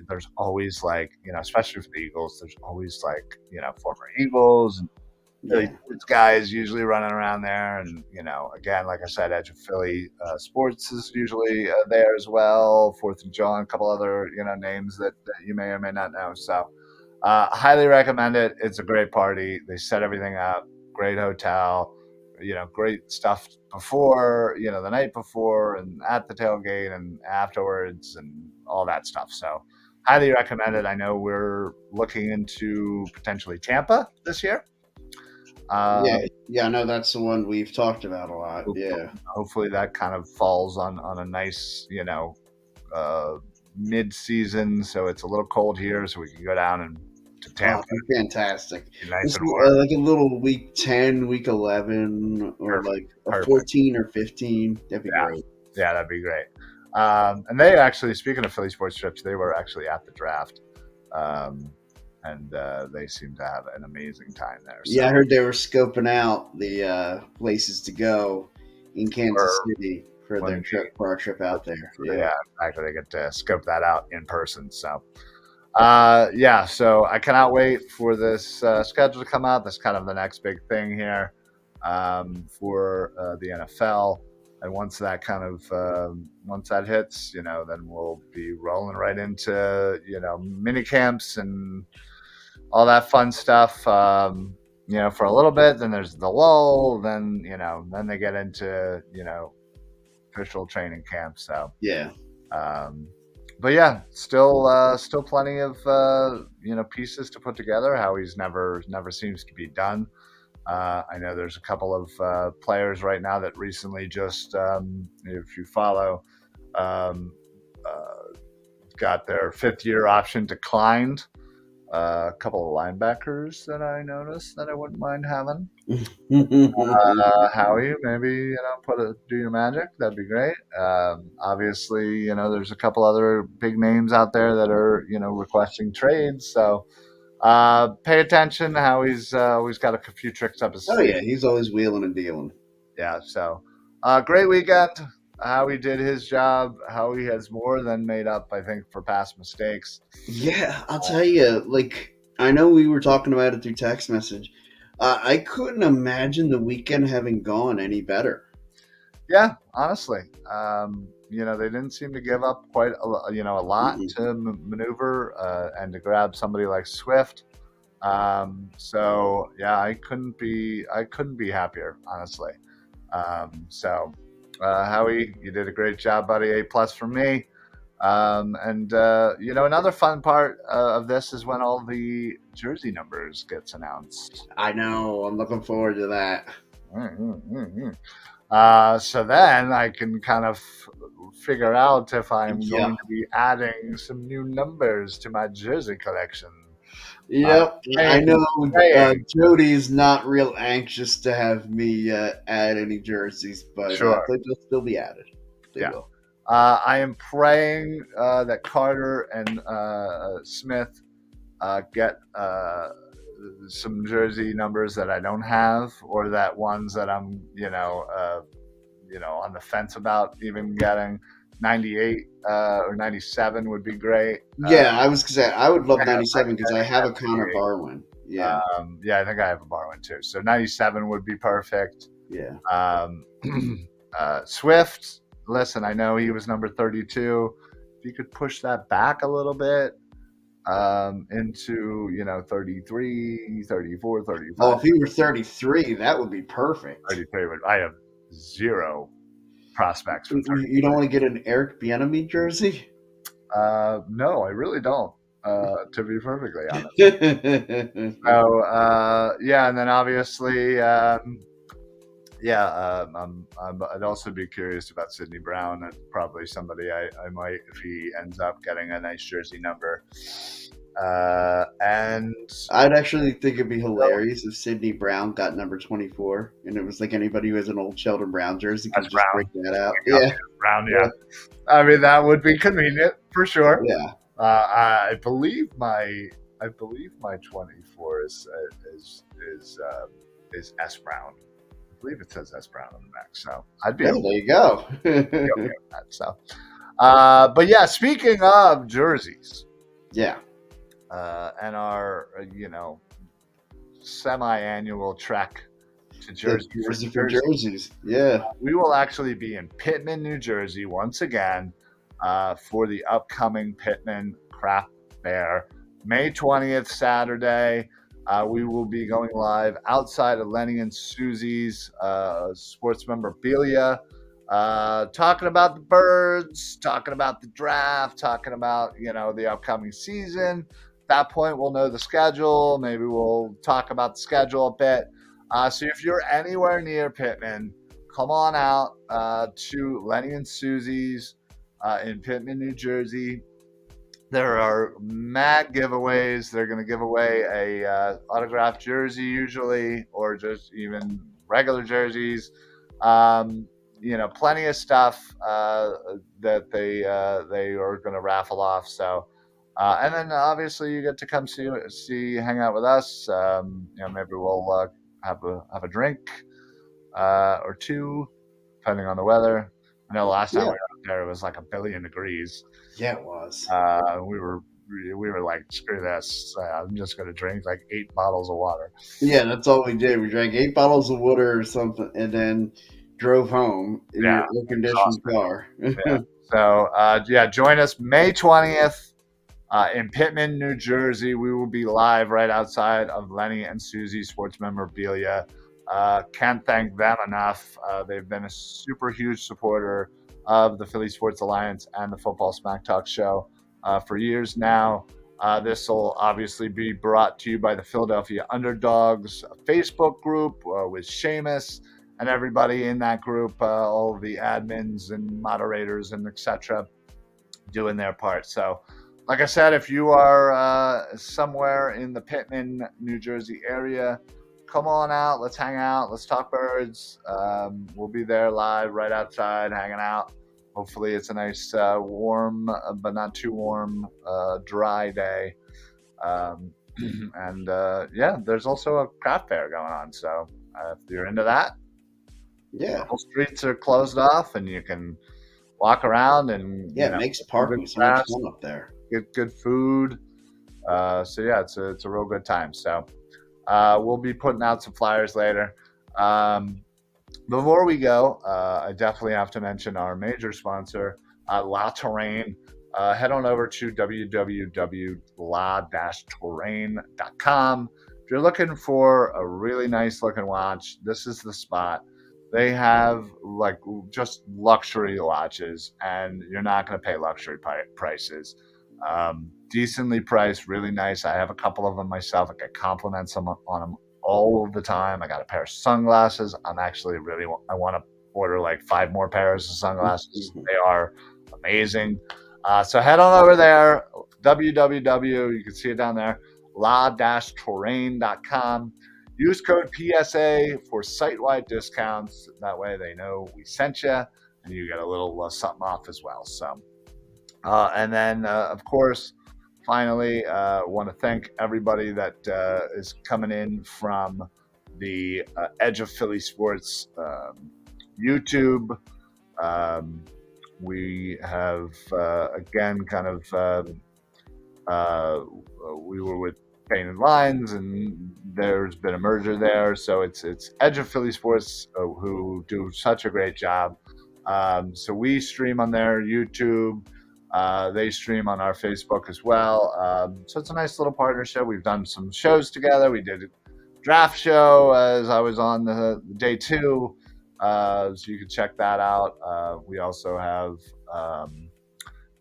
[SPEAKER 1] there's always like, especially for the Eagles, there's always like, former Eagles and Philly
[SPEAKER 2] Yeah.
[SPEAKER 1] sports guys usually running around there, and again, like I said, Edge of Philly Sports is usually there as well. Fourth and John, a couple other names that you may or may not know. So highly recommend it. It's a great party. They set everything up. Great hotel. Great stuff before, the night before, and at the tailgate, and afterwards, and all that stuff. So, highly recommend it. I know we're looking into potentially Tampa this year.
[SPEAKER 2] Yeah,
[SPEAKER 1] Uh,
[SPEAKER 2] yeah, I know that's the one we've talked about a lot. Yeah.
[SPEAKER 1] hopefully, that kind of falls on a nice, uh, mid-season, so it's a little cold here, so we can go down and to
[SPEAKER 2] Oh,
[SPEAKER 1] Tampa,
[SPEAKER 2] it'd be fantastic.
[SPEAKER 1] be nice
[SPEAKER 2] This
[SPEAKER 1] and warm.
[SPEAKER 2] like a little week 10, week 11, or
[SPEAKER 1] Perfect,
[SPEAKER 2] like a
[SPEAKER 1] perfect.
[SPEAKER 2] 14 or 15. That'd be
[SPEAKER 1] Yeah,
[SPEAKER 2] great.
[SPEAKER 1] yeah, that'd be great. And they actually, speaking of Philly sports trips, they were actually at the draft, um, and they seem to have an amazing time there. So,
[SPEAKER 2] Yeah, I heard they were scoping out the places to go in Kansas
[SPEAKER 1] or
[SPEAKER 2] City for
[SPEAKER 1] when
[SPEAKER 2] their trip, for our trip out there. Yeah.
[SPEAKER 1] yeah, exactly, they get to scope that out in person. So, yeah, so I cannot wait for this schedule to come out. That's kind of the next big thing here for the NFL. And once that hits, then we'll be rolling right into mini camps and all that fun stuff. For a little bit. Then there's the lull. Then they get into official training camp. So
[SPEAKER 2] Yeah.
[SPEAKER 1] um, but yeah, still plenty of pieces to put together. Howie's never seems to be done. I know there's a couple of players right now that recently just, if you follow, um, uh, got their fifth-year option declined. A couple of linebackers that I noticed that I wouldn't mind having. Howie, maybe do your magic. That'd be great. Obviously, there's a couple other big names out there that are requesting trades. So pay attention. Howie's got a few tricks up his
[SPEAKER 2] Oh
[SPEAKER 1] sleeve.
[SPEAKER 2] yeah, he's always wheeling and dealing.
[SPEAKER 1] Yeah. So great weekend. Howie did his job. Howie has more than made up, I think, for past mistakes.
[SPEAKER 2] Yeah, I'll tell you. Like, I know we were talking about it through text message. I couldn't imagine the weekend having gone any better.
[SPEAKER 1] Yeah, honestly, they didn't seem to give up quite a lot
[SPEAKER 2] Mm-mm.
[SPEAKER 1] to maneuver and to grab somebody like Swift. So yeah, I couldn't be happier, honestly. So Howie, you did a great job, buddy. A+ for me. And another fun part of this is when all the jersey numbers gets announced.
[SPEAKER 2] I know. I'm looking forward to that.
[SPEAKER 1] So then I can kind of figure out if I'm
[SPEAKER 2] Yeah.
[SPEAKER 1] going to be adding some new numbers to my jersey collection. I'm
[SPEAKER 2] Yep. I
[SPEAKER 1] praying,
[SPEAKER 2] know.
[SPEAKER 1] praying.
[SPEAKER 2] Jody's not real anxious to have me add any jerseys, but
[SPEAKER 1] Sure.
[SPEAKER 2] they'll still be added. They
[SPEAKER 1] Yeah.
[SPEAKER 2] will.
[SPEAKER 1] I am praying that Carter and Smith get some jersey numbers that I don't have, or that ones that I'm, on the fence about even getting. 98 or 97 would be great.
[SPEAKER 2] Yeah, I was gonna say I would love
[SPEAKER 1] I have,
[SPEAKER 2] 97 because I
[SPEAKER 1] think
[SPEAKER 2] have
[SPEAKER 1] I
[SPEAKER 2] a
[SPEAKER 1] have
[SPEAKER 2] Connor
[SPEAKER 1] 98.
[SPEAKER 2] Barwin. Yeah,
[SPEAKER 1] Yeah, I think I have a Barwin too. So 97 would be perfect.
[SPEAKER 2] yeah.
[SPEAKER 1] Um, Swift, listen, I know he was number 32. If you could push that back a little bit into, 33, 34,
[SPEAKER 2] Oh,
[SPEAKER 1] 35,
[SPEAKER 2] if he were 33, that would be perfect.
[SPEAKER 1] 33. But I have zero prospects for
[SPEAKER 2] You don't want to get an Eric Bieniemy jersey?
[SPEAKER 1] 33. No, I really don't, to be perfectly honest.
[SPEAKER 2] Yeah,
[SPEAKER 1] So, yeah, and then obviously, yeah, I'd also be curious about Sidney Brown. That's probably somebody I might, if he ends up getting a nice jersey number. And
[SPEAKER 2] I'd actually think it'd be hilarious if Sidney Brown got number 24, and it was like anybody who has an old Sheldon Brown jersey
[SPEAKER 1] that's
[SPEAKER 2] could just break
[SPEAKER 1] Brown.
[SPEAKER 2] that out.
[SPEAKER 1] Yep,
[SPEAKER 2] Yeah,
[SPEAKER 1] Brown, yeah.
[SPEAKER 2] yeah,
[SPEAKER 1] I mean, that would be convenient for sure.
[SPEAKER 2] yeah.
[SPEAKER 1] I believe my 24 is S Brown. I believe it says S Brown on the back, so I'd be
[SPEAKER 2] Yeah,
[SPEAKER 1] okay
[SPEAKER 2] there you go.
[SPEAKER 1] with that. So, but yeah, speaking of jerseys,
[SPEAKER 2] Yeah,
[SPEAKER 1] and our semi-annual trek to
[SPEAKER 2] the
[SPEAKER 1] Jersey for
[SPEAKER 2] jersey for
[SPEAKER 1] Jersey,
[SPEAKER 2] jerseys. Yeah,
[SPEAKER 1] we will actually be in Pittman, New Jersey, once again for the upcoming Pittman Craft Fair, May 20th, Saturday. We will be going live outside of Lenny and Susie's sports memorabilia, talking about the birds, talking about the draft, talking about the upcoming season. At that point, we'll know the schedule. Maybe we'll talk about the schedule a bit. So if you're anywhere near Pittman, come on out to Lenny and Susie's in Pittman, New Jersey. There are mad giveaways. They're going to give away a autographed jersey usually, or just even regular jerseys. Plenty of stuff that they are going to raffle off. So, and then obviously you get to come hang out with us. Maybe we'll have a drink or two, depending on the weather. I know last time we
[SPEAKER 2] yeah,
[SPEAKER 1] were out there it was like 1,000,000,000 degrees.
[SPEAKER 2] yeah. It was.
[SPEAKER 1] We were like, screw this. I'm just gonna drink like 8 bottles of water.
[SPEAKER 2] Yeah, that's all we did. We drank 8 bottles of water or something, and then drove home in
[SPEAKER 1] Yeah,
[SPEAKER 2] your air-conditioned
[SPEAKER 1] exhausted.
[SPEAKER 2] car.
[SPEAKER 1] Yeah. So yeah, join us May 20th in Pittman, New Jersey. We will be live right outside of Lenny and Susie Sports Memorabilia. Can't thank them enough. They've been a super huge supporter of the Philly Sports Alliance and the Football Smack Talk show for years now. This will obviously be brought to you by the Philadelphia Underdogs Facebook group with Seamus and everybody in that group, all of the admins and moderators and etc. doing their part. So, like I said, if you are somewhere in the Pittman, New Jersey area, come on out. Let's hang out. Let's talk birds. We'll be there live right outside hanging out. Hopefully it's a nice warm, but not too warm, dry day. And yeah, there's also a craft fair going on. So if you're into that,
[SPEAKER 2] Yeah,
[SPEAKER 1] local streets are closed off and you can walk around and
[SPEAKER 2] yeah. It makes
[SPEAKER 1] good
[SPEAKER 2] parking so much
[SPEAKER 1] grass,
[SPEAKER 2] fun up there.
[SPEAKER 1] get good food. So yeah, it's a real good time. So we'll be putting out some flyers later. Before we go, I definitely have to mention our major sponsor, La Terrain. Head on over to www.la-terrain.com. If you're looking for a really nice looking watch, this is the spot. They have like just luxury watches, and you're not going to pay luxury prices. Decently priced, really nice. I have a couple of them myself. I get compliments on them all of the time. I got a pair of sunglasses. I want to order like 5 more pairs of sunglasses.
[SPEAKER 2] Mhm.
[SPEAKER 1] They are amazing. So head on over there, www. You can see it down there, la-terrain.com. Use code PSA for site-wide discounts. That way they know we sent you. and you get a little something off as well. So, and then of course, finally, want to thank everybody that is coming in from the Edge of Philly Sports YouTube. Um, we have again kind of we were with Painted Lines, and there's been a merger there. So it's Edge of Philly Sports who do such a great job. So we stream on their YouTube. They stream on our Facebook as well. So it's a nice little partnership. We've done some shows together. We did a draft show as I was on the day two. So you can check that out. We also have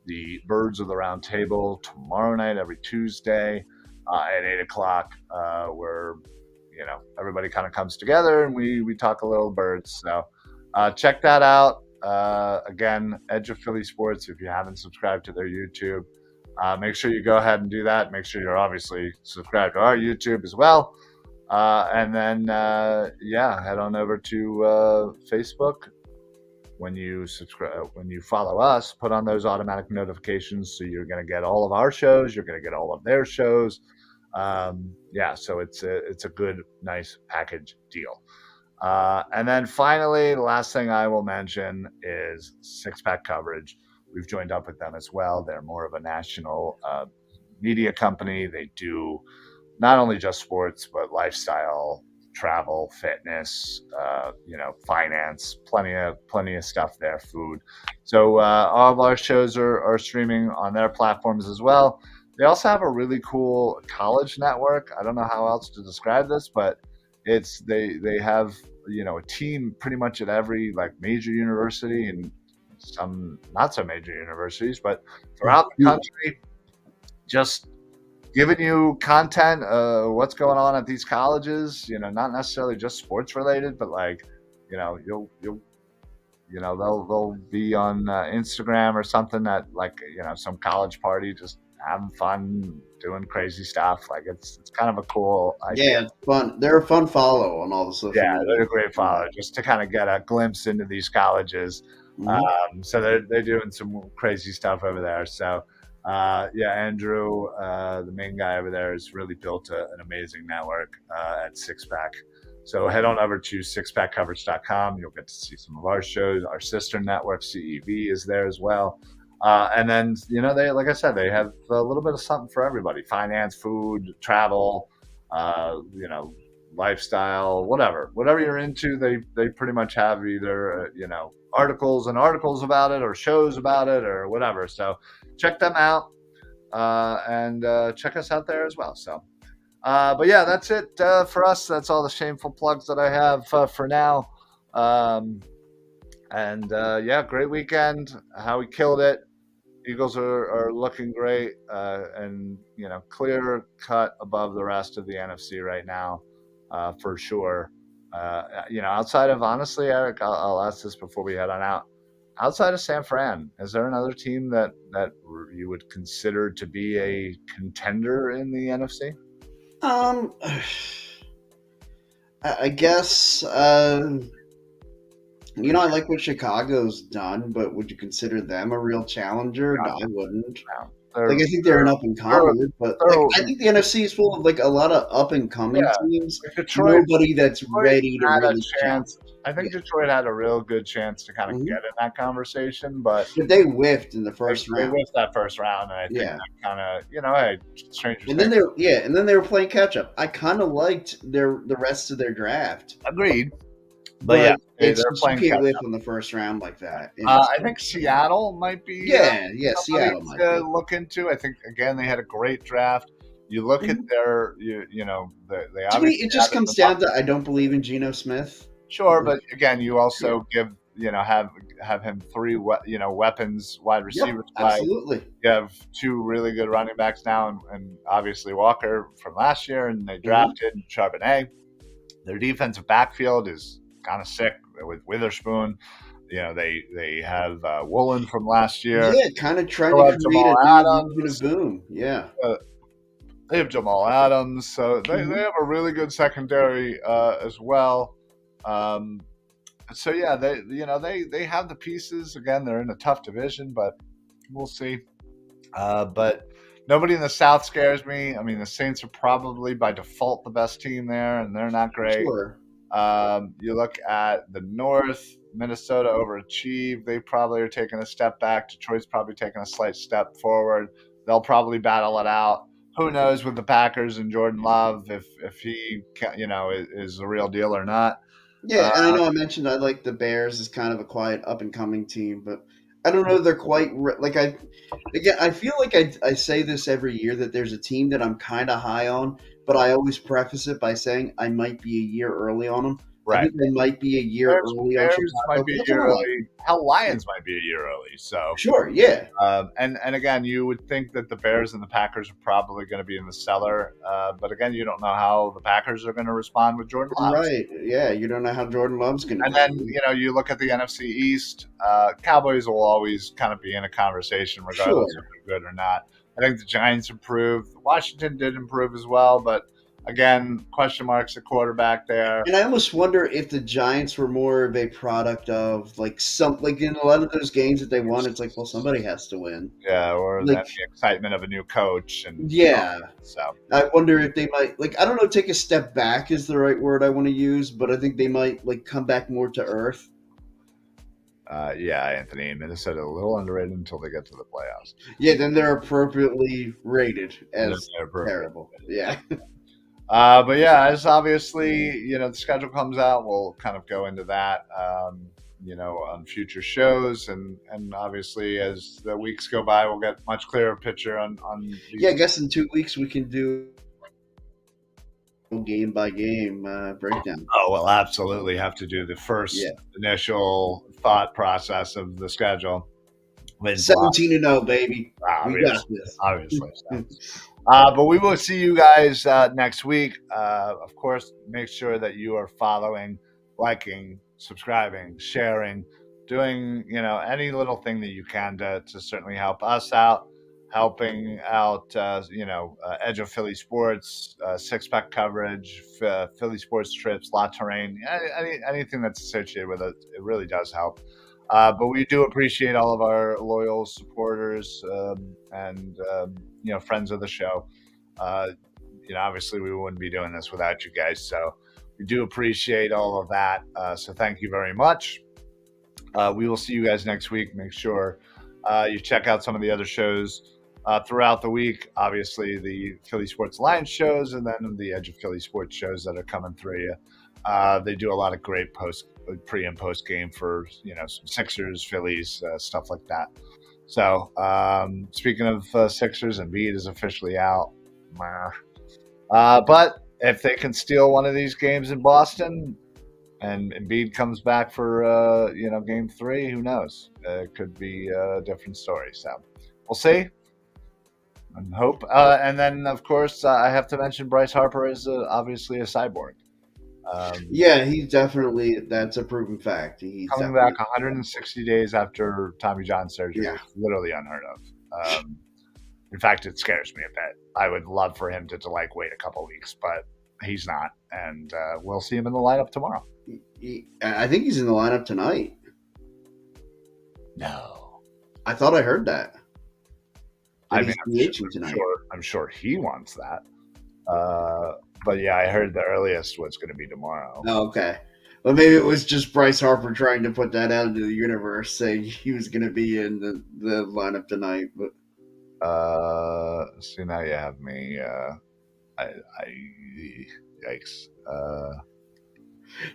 [SPEAKER 1] the Birds of the Round Table tomorrow night, every Tuesday at 8 o'clock, where everybody kind of comes together and we talk a little birds. So check that out. Again, Edge of Philly Sports. If you haven't subscribed to their YouTube, make sure you go ahead and do that. Make sure you're obviously subscribed to our YouTube as well. And then, head on over to Facebook. When you subscribe, when you follow us, put on those automatic notifications, so you're going to get all of our shows. You're going to get all of their shows. So it's a good, nice package deal. And then finally, the last thing I will mention is Six Pack Coverage. We've joined up with them as well. They're more of a national media company. They do not only just sports, but lifestyle, travel, fitness, finance, plenty of stuff there, food. So all of our shows are streaming on their platforms as well. They also have a really cool college network. I don't know how else to describe this, but they have a team pretty much at every major university and some not so major universities, but throughout the country, just giving you content, what's going on at these colleges. Not necessarily just sports related, but they'll be on Instagram or something at some college party, just having fun, doing crazy stuff. It's kind of a cool idea.
[SPEAKER 2] Yeah, it's fun. They're a fun follow on all the social media.
[SPEAKER 1] Yeah, they're a great follow, just to kind of get a glimpse into these colleges. So they're doing some crazy stuff over there. So Andrew, the main guy over there, has really built an amazing network at Six Pack. So head on over to sixpackcoverage.com. You'll get to see some of our shows. Our sister network, CEV, is there as well. And then, they, like I said, they have a little bit of something for everybody: finance, food, travel, lifestyle, whatever you're into. They pretty much have either, articles about it, or shows about it, or whatever. So check them out, and check us out there as well. So, but yeah, that's it for us. That's all the shameful plugs that I have for now. Great weekend. Howie killed it. Eagles are looking great, and clear cut above the rest of the NFC right now, for sure. Outside of, honestly, Eric, I'll ask this before we head on out. Outside of San Fran, is there another team that you would consider to be a contender in the NFC?
[SPEAKER 2] I guess I like what Chicago's done, but would you consider them a real challenger? No, I wouldn't.
[SPEAKER 1] No.
[SPEAKER 2] I think they're an up and comer, but I think the NFC is full of a lot of up and coming teams.
[SPEAKER 1] Detroit,
[SPEAKER 2] nobody that's ready to really
[SPEAKER 1] chance. I think Detroit had a real good chance to kind of get in that conversation, but
[SPEAKER 2] they whiffed in the first round.
[SPEAKER 1] They whiffed that first round, and I think that kind of hey, strangers.
[SPEAKER 2] And then they were playing catch up. I kind of liked the rest of their draft.
[SPEAKER 1] Agreed. But
[SPEAKER 2] they're playing catch up in the first round like that.
[SPEAKER 1] I think Seattle might be.
[SPEAKER 2] Seattle might
[SPEAKER 1] look into. I think again they had a great draft. You look at their, they
[SPEAKER 2] to me, it just comes down to I don't believe in Geno Smith.
[SPEAKER 1] Sure, but again, you also give have him three weapons, wide receivers.
[SPEAKER 2] Yep, absolutely.
[SPEAKER 1] You have two really good running backs now, and obviously Walker from last year, and they drafted Charbonnet. Their defensive backfield is kind of sick with Witherspoon. They have Woolen from last year.
[SPEAKER 2] Yeah, kind of trying to create a boom. Yeah.
[SPEAKER 1] They have Jamal Adams, so they have a really good secondary as well. So yeah, they have the pieces. Again, they're in a tough division, but we'll see. But nobody in the South scares me. I mean, the Saints are probably by default the best team there, and they're not great.
[SPEAKER 2] Sure.
[SPEAKER 1] You look at the North, Minnesota overachieved. They probably are taking a step back. Detroit's probably taking a slight step forward. They'll probably battle it out. Who knows with the Packers and Jordan Love if he is the real deal or not.
[SPEAKER 2] Yeah,
[SPEAKER 1] Uh,
[SPEAKER 2] and I know I mentioned I like the Bears as kind of a quiet up and coming team, but I don't know if they're quite like I again. I feel like I say this every year that there's a team that I'm kind of high on, but I always preface it by saying I might be a year early on them. I
[SPEAKER 1] right.
[SPEAKER 2] think I might be a year
[SPEAKER 1] Bears,
[SPEAKER 2] early on
[SPEAKER 1] Bears
[SPEAKER 2] Chicago.
[SPEAKER 1] might be a
[SPEAKER 2] That's
[SPEAKER 1] year
[SPEAKER 2] all I like.
[SPEAKER 1] early. Hell, Lions might be a year early. So
[SPEAKER 2] Sure, yeah,
[SPEAKER 1] and again, you would think that the Bears and the Packers are probably going to be in the cellar, but again, you don't know how the Packers are going to respond with Jordan Love.
[SPEAKER 2] right. Yeah, you don't know how Jordan Love's going to
[SPEAKER 1] And
[SPEAKER 2] be.
[SPEAKER 1] then you look at the NFC East. Cowboys will always kind of be in a conversation, regardless if
[SPEAKER 2] Sure.
[SPEAKER 1] they're good or not. I think the Giants improved. Washington did improve as well, but again, question marks at quarterback there.
[SPEAKER 2] And I almost wonder if the Giants were more of a product of like in a lot of those games that they won, it's like, well, somebody has to win.
[SPEAKER 1] Yeah, or then
[SPEAKER 2] Like,
[SPEAKER 1] the excitement of a new coach and
[SPEAKER 2] yeah,
[SPEAKER 1] so.
[SPEAKER 2] I wonder if they might like I don't know, take a step back is the right word I want to use, but I think they might like come back more to earth.
[SPEAKER 1] Yeah, Anthony, Minnesota a little underrated until they get to the playoffs.
[SPEAKER 2] Yeah, then they're appropriately rated
[SPEAKER 1] Then
[SPEAKER 2] as
[SPEAKER 1] they're perfect.
[SPEAKER 2] terrible. Yeah.
[SPEAKER 1] But yeah, as obviously, the schedule comes out, we'll kind of go into that, on future shows, and obviously as the weeks go by, we'll get much clearer picture on these.
[SPEAKER 2] Yeah, I guess in 2 weeks we can do game by game breakdown.
[SPEAKER 1] Oh, we'll absolutely have to do the first
[SPEAKER 2] Yeah.
[SPEAKER 1] initial thought process of the schedule. Wins,
[SPEAKER 2] 17-0, baby. We got
[SPEAKER 1] obviously,
[SPEAKER 2] this.
[SPEAKER 1] obviously. So. But we will see you guys next week. Of course, make sure that you are following, liking, subscribing, sharing, doing any little thing that you can to certainly help us out, helping out Edge of Philly Sports, six pack coverage, Philly sports trips, La Terrain, anything that's associated with it. It really does help. But we do appreciate all of our loyal supporters and friends of the show. Obviously we wouldn't be doing this without you guys, so we do appreciate all of that. So thank you very much. We will see you guys next week. Make sure you check out some of the other shows throughout the week. Obviously, the Philly Sports Alliance shows, and then the Edge of Philly Sports shows that are coming through you. They do a lot of great pre and post game for some Sixers, Phillies, stuff like that. So speaking of Sixers, Embiid is officially out. But if they can steal one of these games in Boston, and Embiid comes back for game 3, who knows? It could be a different story. So we'll see and hope. And then of course I have to mention Bryce Harper is obviously a cyborg.
[SPEAKER 2] Yeah, he's definitely that's a proven fact. He's
[SPEAKER 1] Coming back 160 days after Tommy John surgery is literally unheard of. In fact, it scares me a bit. I would love for him to wait a couple weeks, but he's not, and we'll see him in the lineup tomorrow.
[SPEAKER 2] I think he's in the lineup tonight.
[SPEAKER 1] No,
[SPEAKER 2] I thought I heard that.
[SPEAKER 1] I mean,
[SPEAKER 2] tonight.
[SPEAKER 1] I'm sure he wants that. But yeah, I heard the earliest was going to be tomorrow.
[SPEAKER 2] Oh, okay. Well, maybe it was just Bryce Harper trying to put that out into the universe, saying he was going to be in the lineup tonight. But
[SPEAKER 1] see, now you have me. Yikes.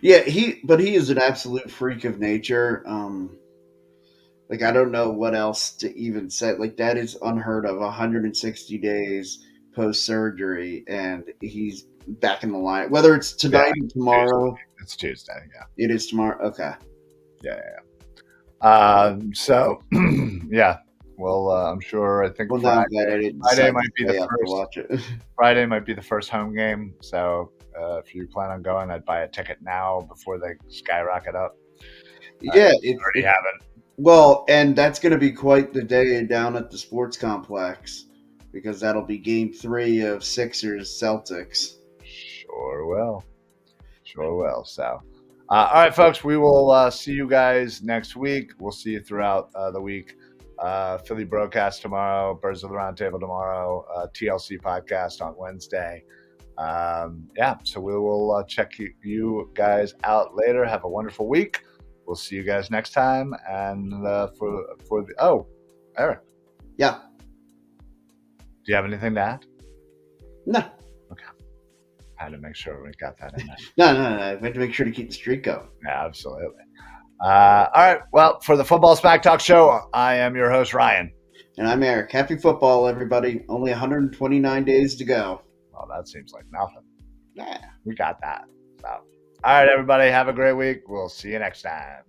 [SPEAKER 2] Yeah, he is an absolute freak of nature. Like I don't know what else to even say. Like that is unheard of. 160 days post surgery, and he's back in the line. Whether it's tonight or tomorrow,
[SPEAKER 1] it's Tuesday. Yeah,
[SPEAKER 2] it is tomorrow. Okay.
[SPEAKER 1] Yeah. So yeah. Well, I'm sure. I think Friday might be the first.
[SPEAKER 2] Watch it.
[SPEAKER 1] Friday might be the first home game. So if you plan on going, I'd buy a ticket now before they skyrocket up.
[SPEAKER 2] Yeah,
[SPEAKER 1] already haven't.
[SPEAKER 2] Well, and that's going to be quite the day down at the sports complex because that'll be Game 3 of Sixers Celtics.
[SPEAKER 1] Sure will. So, All right, folks, we will see you guys next week. We'll see you throughout the week. Philly broadcast tomorrow, Birds of the Roundtable tomorrow, TLC podcast on Wednesday. Yeah, so we will check you guys out later. Have a wonderful week. We'll see you guys next time. And for the Eric,
[SPEAKER 2] Yeah.
[SPEAKER 1] do you have anything to add?
[SPEAKER 2] No.
[SPEAKER 1] Okay. I had to make sure we got that in there.
[SPEAKER 2] No. We have to make sure to keep the streak going.
[SPEAKER 1] Yeah, absolutely. All right. Well, for the Football Smack Talk Show, I am your host, Ryan.
[SPEAKER 2] And I'm Eric. Happy football, everybody. Only 129 days to go.
[SPEAKER 1] Well, that seems like nothing.
[SPEAKER 2] Yeah.
[SPEAKER 1] We got that. So, all right, everybody. Have a great week. We'll see you next time.